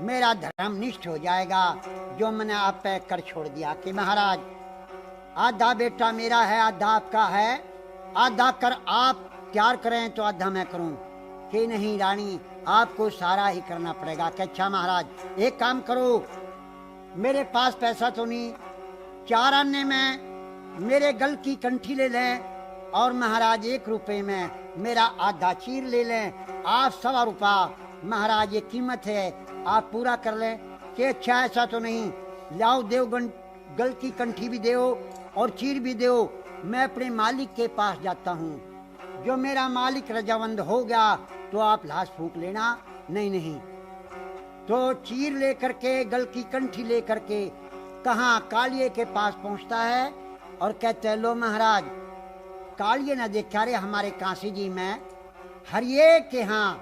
मेरा धर्म निष्ठ हो जाएगा, जो मैंने आप पे कर छोड़ दिया कि महाराज आधा बेटा मेरा है, आधा आपका है, आधा कर आप तैयार करें तो आधा मैं करूं। कि नहीं रानी, आपको सारा ही करना पड़ेगा। कि अच्छा महाराज एक काम करो, मेरे पास पैसा तो नहीं, 4 आने में मेरे गल की कंठी ले लें और महाराज 1 रुपए में मेरा आधा चीर ले लें। आप 1.25 रुपया महाराज ये कीमत है, आप पूरा कर लें। कि अच्छा ऐसा तो नहीं, लाओ देव गल की कंठी भी दो और चीर भी दो, मैं अपने मालिक के पास जाता हूँ। जो मेरा मालिक रजावंद हो गया तो आप लाश फूंक लेना। नहीं नहीं, तो चीर लेकर के गल की कंठी लेकर के कहाँ कालिए के पास पहुंचता है और कहते हैं लो महाराज, कालिए न देखा रे हमारे काशी जी में हरिये के यहाँ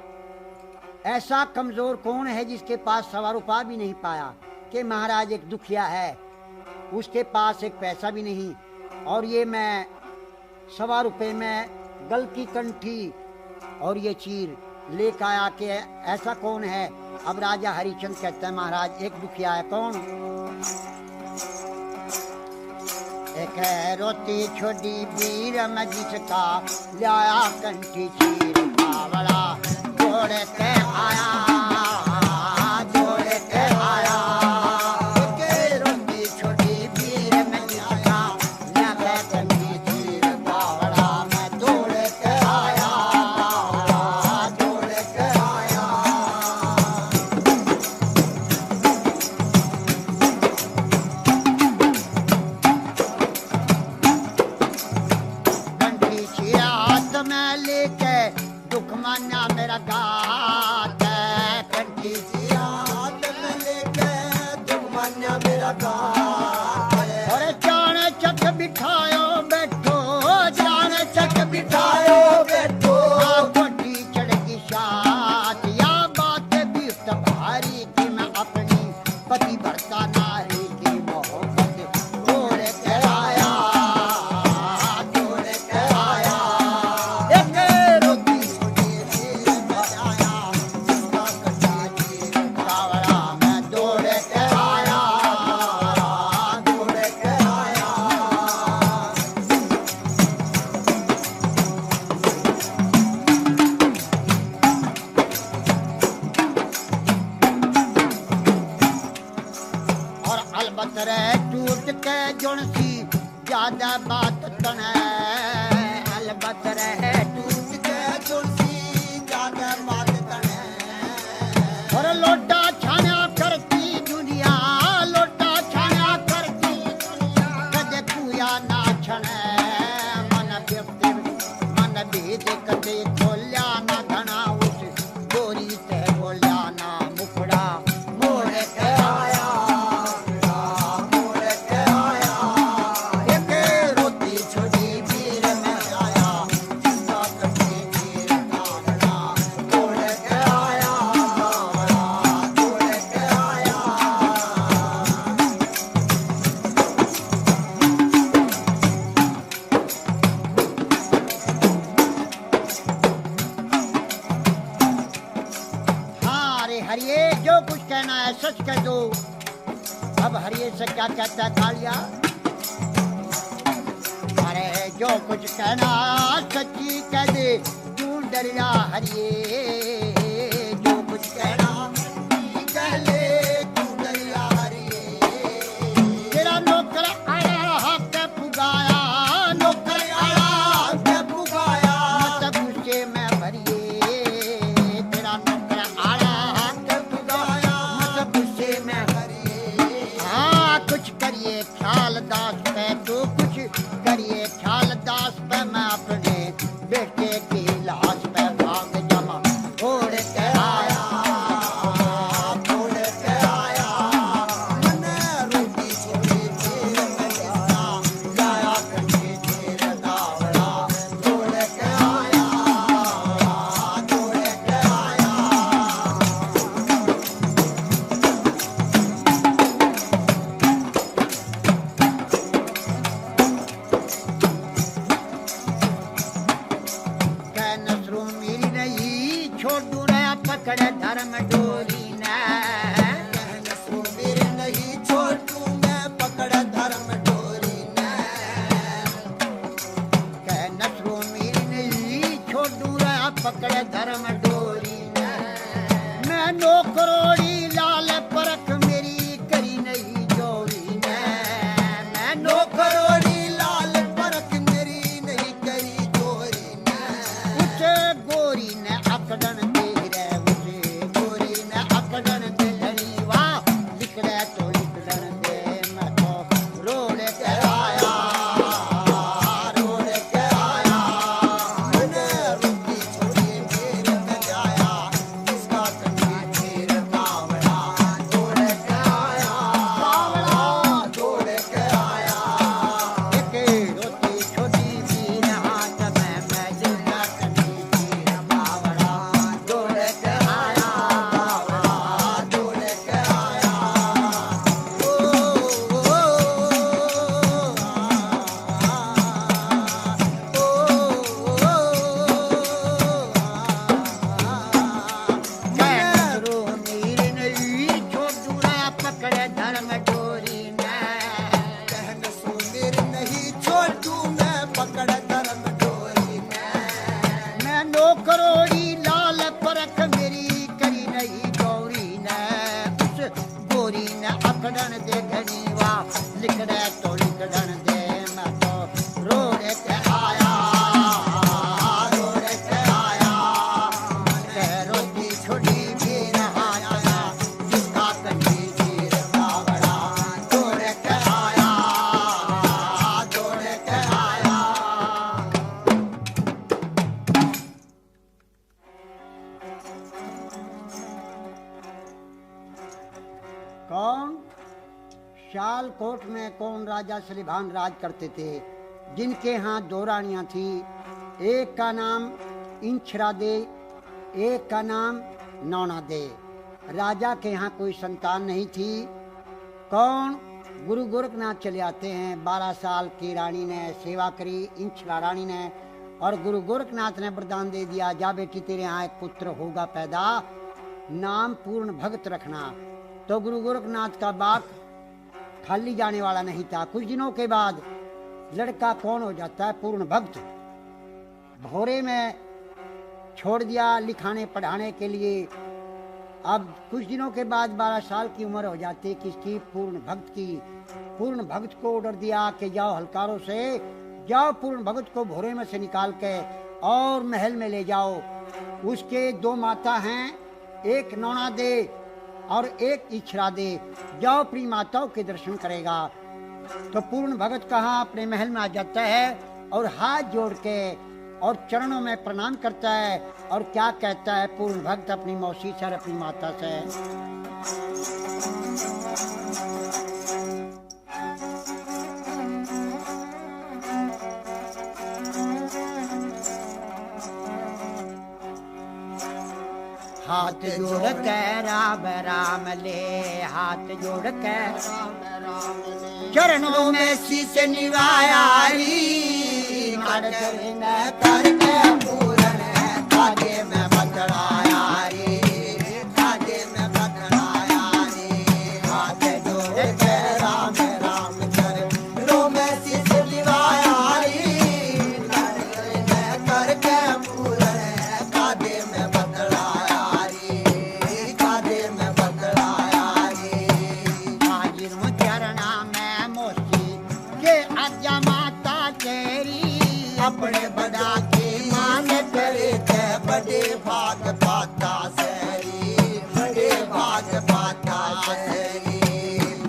ऐसा कमजोर कौन है जिसके पास 1.25 रुपया भी नहीं पाया। कि महाराज एक दुखिया है, उसके पास एक पैसा भी नहीं, और ये मैं 1.25 रुपये में गल की कंठी और ये चीर लेकर आया। कि ऐसा कौन है। अब राजा हरिचंद कहते हैं महाराज एक दुखिया है। कौन? एक है रोटी छोटी वीर में जिसका लाया कंठी चीर बावड़ा, जोड़ के आया जोड़ के आया। एक रोटी छोटी वीर में जिसका लाया कंठी चीर बावड़ा, मैं जोड़ के आया जोड़ के आया। कंठी चीरा हाथ में लेके दुख मान्या मेरा गात है। कंठी चीरा हाथ में लेके दुख मान्या मेरा गात है। और जान चक बिठायो बैठो, जान चक बिठायो बैठो, कोठी चढ़गी शात। या बात भी भारी कि मैं अपनी पति भरता नारी की मोहब्बत जोड़ के आया जोड़ के आया। एक रोटी छोटी वीर बजाया, जिसका कटा चीर बावड़ा, मैं दौड़ के आया दौड़ के आया। और अलबत रह टूट के जुड़सी ज्यादा बात तने। अलबत रह टूट के जुड़सी ज्यादा बात तने। और लोटा छाना करती दुनिया, लोटा छाना करती दुनिया, कदे कुया ना छने। मन व्यक्ति मन भेद कदे खोल्या ना घना, उस गोरी ते बोल्या ना मुखड़ा मोड़ के आया मोड़ के आया। एक रोटी छोटी वीर में आया, जिसका कटे चीर बावड़ा, मोड़ के आया मोड़ के आया। हाँ अरे हरिये, जो कुछ कहना है सच कह दो। अब हरिये से क्या कहता है कालिया? अरे जो कुछ कहना सच्ची कह दे, तू डरिया हरिये। जो कुछ कहना सच्ची कह ले, तू डरिया हरिये। तेरा नौकर आया हाथ पुगाया, नौकर आया हाथ पुगाया, मत गुस्से में भरिए। तेरा नौकर आया हाथ पुगाया, मत गुस्से में भरिए। हाँ कुछ करिए ख्याल दास पे, तो कुछ करिए ख्याल दास पे। मैं अपने बेटे की लाश पे भाग जमा छोड़ के आया छोड़ के आया। मैंने रोटी छोड़ी चीर में जिसका लाया कंठी चीर बावड़ा, छोड़ के आया छोड़ के आया। लिखड़न दे घनीवा लिखड़े तो लिखड़न दे मैं तो रोड के आया रोड के आया रोटी छोड़ी भी नहाया जिसका कहीं जीर का बड़ा दौड़ के आया दौड़ के आया। कौन शालकोट में कौन राजा सलीभान राज करते थे, जिनके यहाँ दो रानियां थी, एक का नाम इंछरा दे, एक का नाम नौना दे। राजा के यहाँ कोई संतान नहीं थी। कौन गुरु गोरखनाथ चले आते हैं। 12 साल की रानी ने सेवा करी, इंछरा रानी ने, और गुरु गोरखनाथ ने वरदान दे दिया, जा बेटी तेरे यहाँ एक पुत्र होगा पैदा, नाम पूर्ण भगत रखना। तो गुरु गोरखनाथ का बाग खाली जाने वाला नहीं था। कुछ दिनों के बाद लड़का कौन हो जाता है, पूर्ण भक्त। भोरे में छोड़ दिया लिखाने पढ़ाने के लिए। अब कुछ दिनों के बाद 12 साल की उम्र हो जाती किसकी, पूर्ण भक्त की। पूर्ण भक्त को ऑर्डर दिया कि जाओ हलकारों से, जाओ पूर्ण भक्त को भोरे में से निकाल के और महल में ले जाओ। उसके 2 माता हैं, एक नौना दे और एक इछरा दे, जाओ अपनी माताओं के दर्शन करेगा। तो पूर्ण भगत कहाँ अपने महल में आ जाता है और हाथ जोड़ के और चरणों में प्रणाम करता है। और क्या कहता है पूर्ण भक्त अपनी मौसी से और अपनी माता से, हाथ जोड़ के राम राम ले, हाथ जोड़ के चरणों में शीश निवाया री, करके पूरन काजे में बदलाया री, काजे में बदलाया री। हाथ जोड़ के राम राम चरणों में शीश निवाया री, करके पूरन काजे में बदलाया री, काजे में बदलाया री। हाजिरों चरणा में मोसी के आज्ञा माता तेरी, अपने बड़ा की मान करे थे बड़े भाग पाता सरी, बड़े भाग पाता सरी।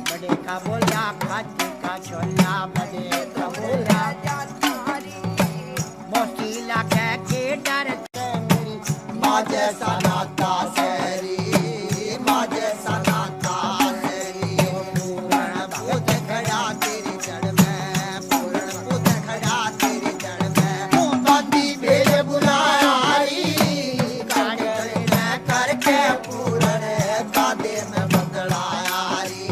बड़े का बोला खाती का छोला, बड़े का बोला मोसीला कह के डरते मेरी माँ जैसा नाता सरी, माँ जैसा नाता सरी। पूर्ण भूत खड़ा तेरी जड़ में, पूर्ण भूत खड़ा तेरी जड़ में, तू बाती भेल बुलाया री, काटे में करके पूर्ण कादे में बदलाया री,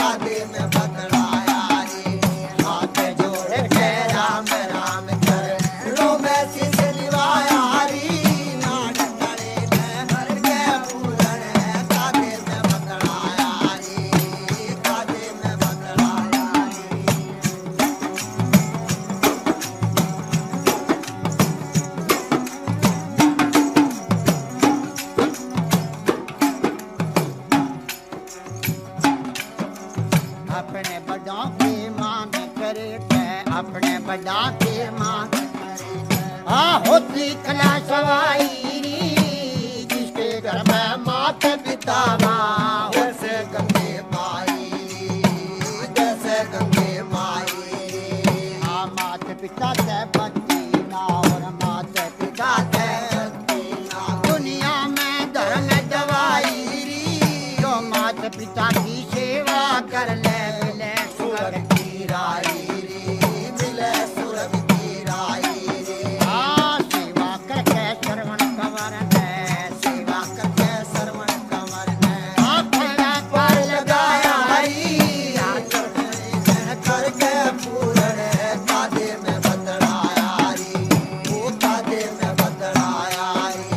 कादे में बदलाया री। हाथ जोड़ के राम राम कर रो में शीश निवाया री, नाट करे में करके पूर्ण कादे में बदलाया री, कादे में बदलाया री। अपने बड़ों की मान करे थे, अपने बड़ा की मान आ होती कला सवाई री, जिसके घर में माता पिता माँ वैसे गंगे माई, जैसे गंगे माई। हाँ माता पिता से भक्ति ना और माता पिता से भक्ति ना, दुनिया में धर्म दवाई री, जो माता पिता की सेवा कर ले मिले स्वर्ग की राई री, मिले स्वर्ग की राई री। हाँ सेवा करके श्रवण कंवर है, सेवा करके श्रवण कंवर है, अपना पर लगाया री, करके पूर्ण कादे में बदलाया री, वो कादे में बदलाया री।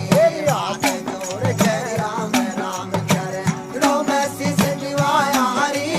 हाथ जोड़ के राम राम करे रो में शीश निवाया री,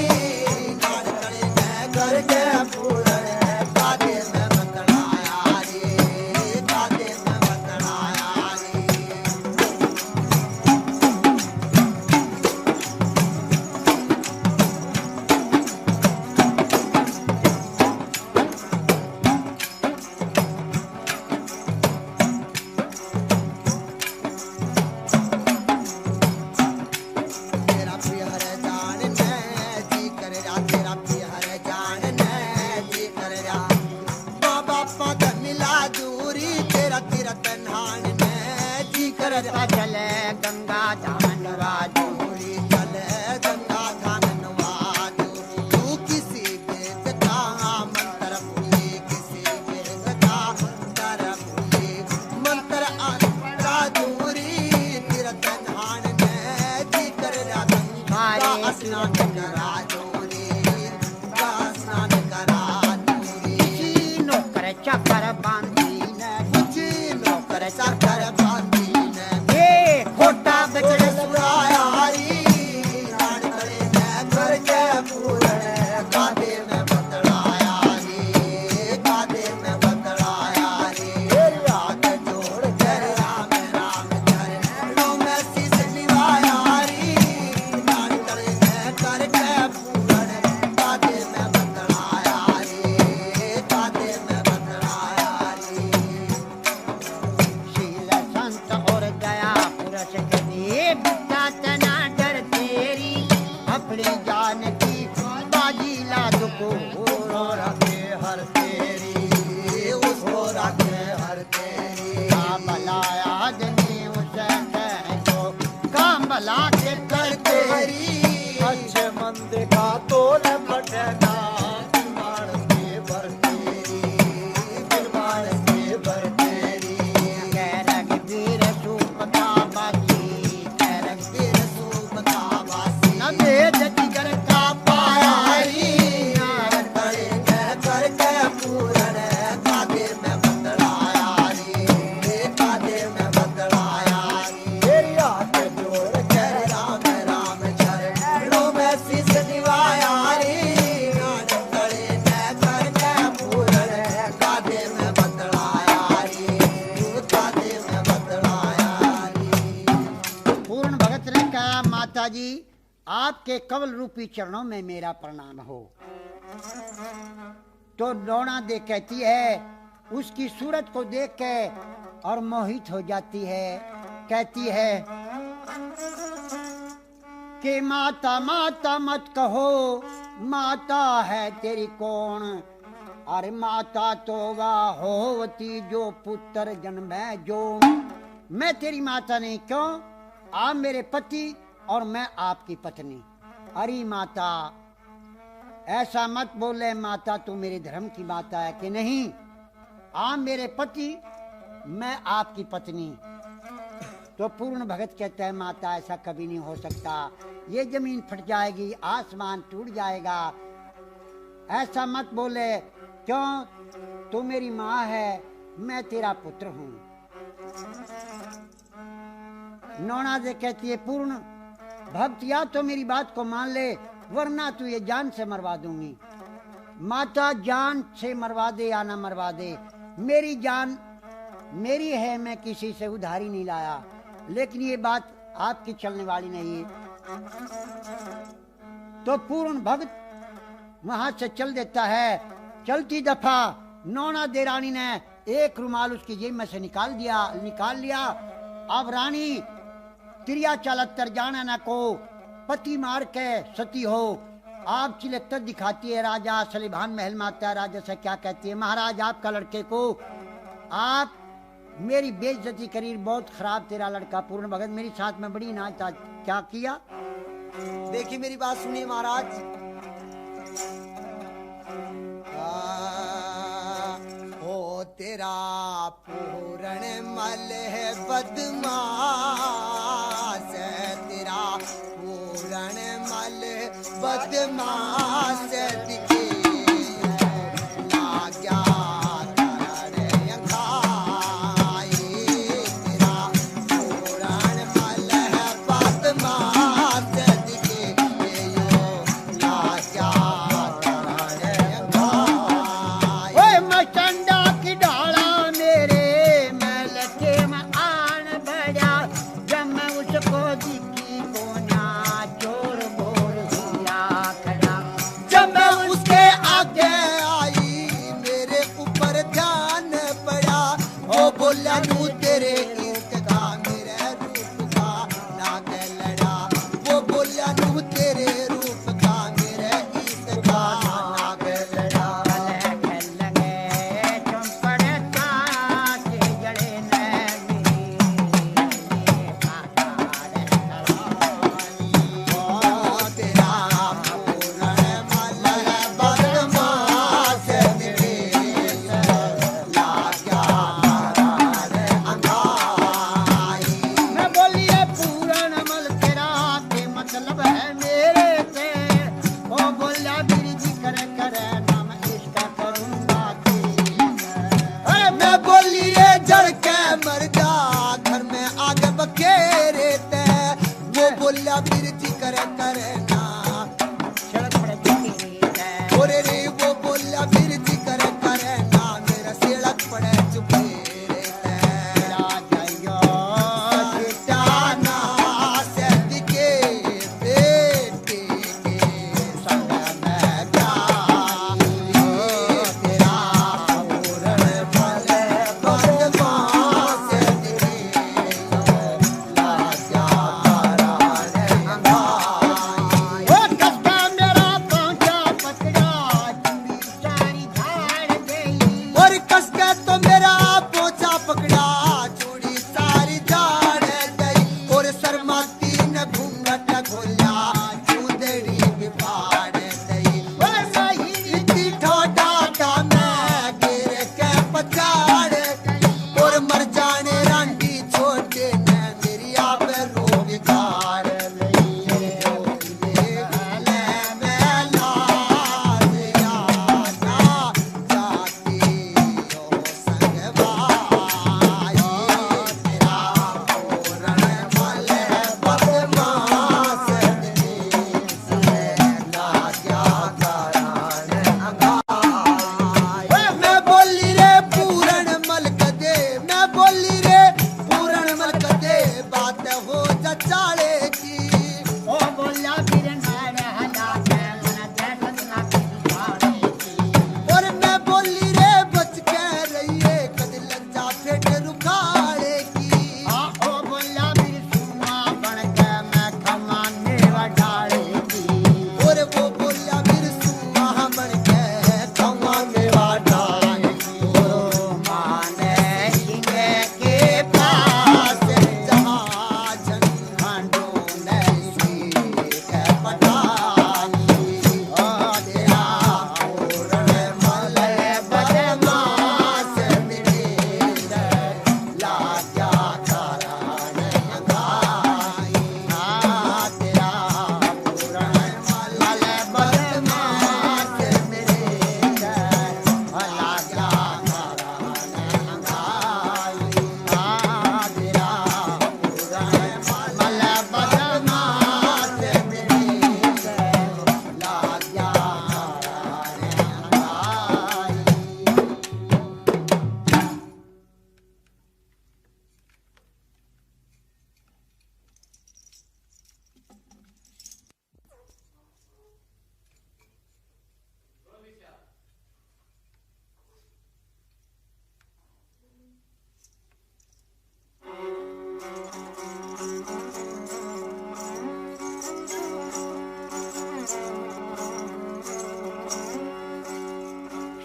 रे स्नान करा दो रे, का स्नान करा दो रे। किसी नौकर चाकर बांधी न कुछ नौकर चाकर बांधी ने ये खोटा बचड़े बचड़ सुराया हरी, नान करे ने घर के पूरण, कादे में बतलाया रे, कादे में बतलाया रे। रात जोड़ कर राम राम चरणों में शीश निवाया रे, नान करे ने घर के पूरण, कादे में बतलाया रे, कादे में बतलाया रे। शील संत और गया पुरुष कभी बिता तना डर तेरी अपनी जान की बाजी ला दुको और रखे हर तेरी, उसको रखे हर तेरी। काम भलाया आदमी उसे कहो काम भला के कर तेरी अच्छे मंद का तोल फटना, बिरबान के भर तेरी, बिरबान के भर तेरी। कैरग वीर सूप का बाजी कैरग फिर सूप का वासी, न भेद जिगर का पाया हरी नार करे कर के पूरन, कादे में बतलाया रे, कादे में बतलाया रे। तेरी हाथ जोड़ कर राम राम चरणों में शीश निवाया रे, नान करे कर के पूरन, कादे में बतलाया रे, कादे में बतलाया रे। पूर्ण भगत ने कहा माता जी आपके कवल रूपी चरणों में मेरा प्रणाम हो। तो डोना दे कहती है उसकी सूरत को देख के और मोहित हो जाती है, कहती है कि माता माता मत कहो, माता है तेरी कौन। अरे माता तो वह होती जो पुत्र जन्मे जो, मैं तेरी माता नहीं, क्यों? आप मेरे पति और मैं आपकी पत्नी। अरे माता ऐसा मत बोले, माता तू मेरे धर्म की माता है कि नहीं? आप मेरे पति, मैं आपकी पत्नी। तो पूर्ण भगत कहता है माता ऐसा कभी नहीं हो सकता, ये जमीन फट जाएगी, आसमान टूट जाएगा, ऐसा मत बोले। क्यों? तू मेरी माँ है, मैं तेरा पुत्र हूँ। नौना से कहती है पूर्ण भक्त या तो मेरी बात को मान ले, वरना तू ये जान से मरवा दूंगी। माता जान से मरवा दे या ना मरवा दे, मेरी जान मेरी है, मैं किसी से उधारी नहीं लाया। लेकिन ये बात आपकी चलने वाली नहीं है। तो पूर्ण भक्त वहां से चल देता है। चलती दफा नौना दे रानी ने एक रुमाल उसकी जेब में से निकाल लिया। अब रानी तिरिया चालत्तर जाना ना को पति मार के सती हो, आप चिलत्तर दिखाती है। राजा सलीभान महल में आता है, राजा से क्या कहती है, महाराज आपका लड़के को आप मेरी बेइज्जती करी, बहुत खराब तेरा लड़का पूर्ण भगत मेरे साथ में बड़ी नाच था, क्या किया? देखिए मेरी बात सुनिए महाराज। ओ तेरा पूरण मल है बदमाश, तेरा पूरण मल बदमाश दिखे लाग्या तेरे इश्क का मेरे रूप का नाग लड़ा, वो बोला नू तेरे रूप का मेरे इश्क का नाग लड़ा। मतलब है जिक्र करना सड़क पर जिक्र और रे वो बोला फिर जिक्र करना मेरा सड़क पड़े चुपे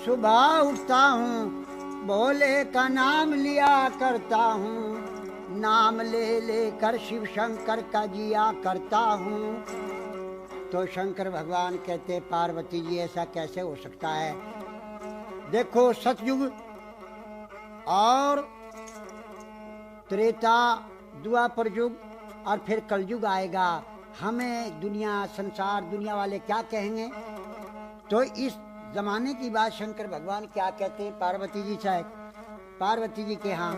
सुबह उठता हूँ भोले का नाम लिया करता हूँ, नाम ले लेकर शिव शंकर का जिया करता हूँ। तो शंकर भगवान कहते पार्वती जी ऐसा कैसे हो सकता है? देखो सतयुग और त्रेता द्वापर युग और फिर कलयुग आएगा, हमें दुनिया संसार दुनिया वाले क्या कहेंगे? तो इस जमाने की बात शंकर भगवान क्या कहते हैं पार्वती जी से? पार्वती जी के यहाँ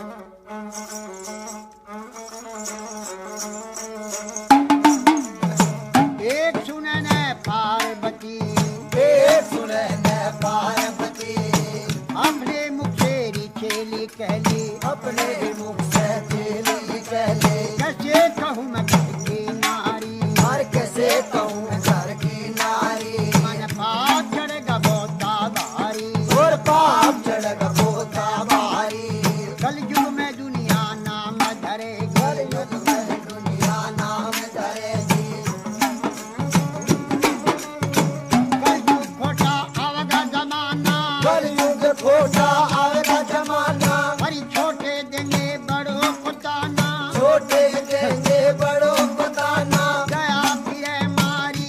एक सुने न पार्वती, एक सुने न पार्वती, अपने मुख से रिछेली कहली, अपने मुख से चेली कहले, कैसे कहूँ मैं घर की नारी, और कैसे कहूँ मैं घर की नारी, मन पाप चढ़ेगा बोता भारी, और पाप चढ़ेगा बोता भारी, कलयुग में दुनिया नाम धरेगी, कलयुग में दुनिया नाम धरेगी, कलयुग खोटा आवेगा जमाना, कलयुग खोटा आवेगा जमाना, हरी छोटे देंगे बड़ों को ताना, छोटे देंगे बड़ों को ताना, गया फिरे मारी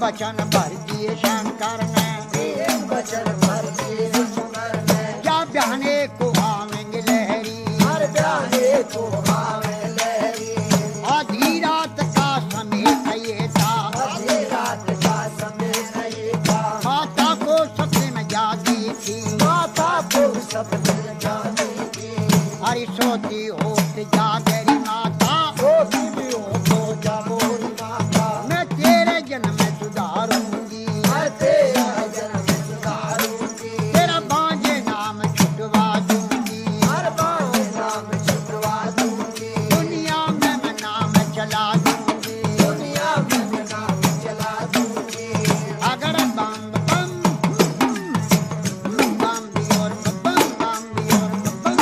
बचन भर दिए शंकर ने, तीन बचन भर दिए शंकर ने, क्या बयाने को आवेंगे लहरी, हर बयाने को आवे लहरी, आधी रात का समय ये था, आधी रात का समय नहीं था, माता को सपने में जागी थी, माता को सपने जागी थी, हरी सोती होती जागरी माता, सोती भी हो तो जागोरी माता, मैं तेरे जन्म में सुधारूंगी, मैं तेरा जन्म सुधारूंगी, तेरा बांझे नाम छुटवा दूंगी, हर बार नाम छुटवा दूंगी, दुनिया में मैं नाम चला दूंगी, दुनिया में मैं नाम चला दूंगी, अगर बम बम बम भी और बम बम भी और बम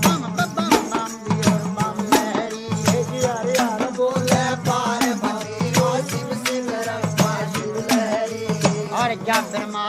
बम बम बम भी और बम लहरी, हरे हर बोले पार्वती, शिव शिव रंपा शिव लहरी, और जब ब्रह्मा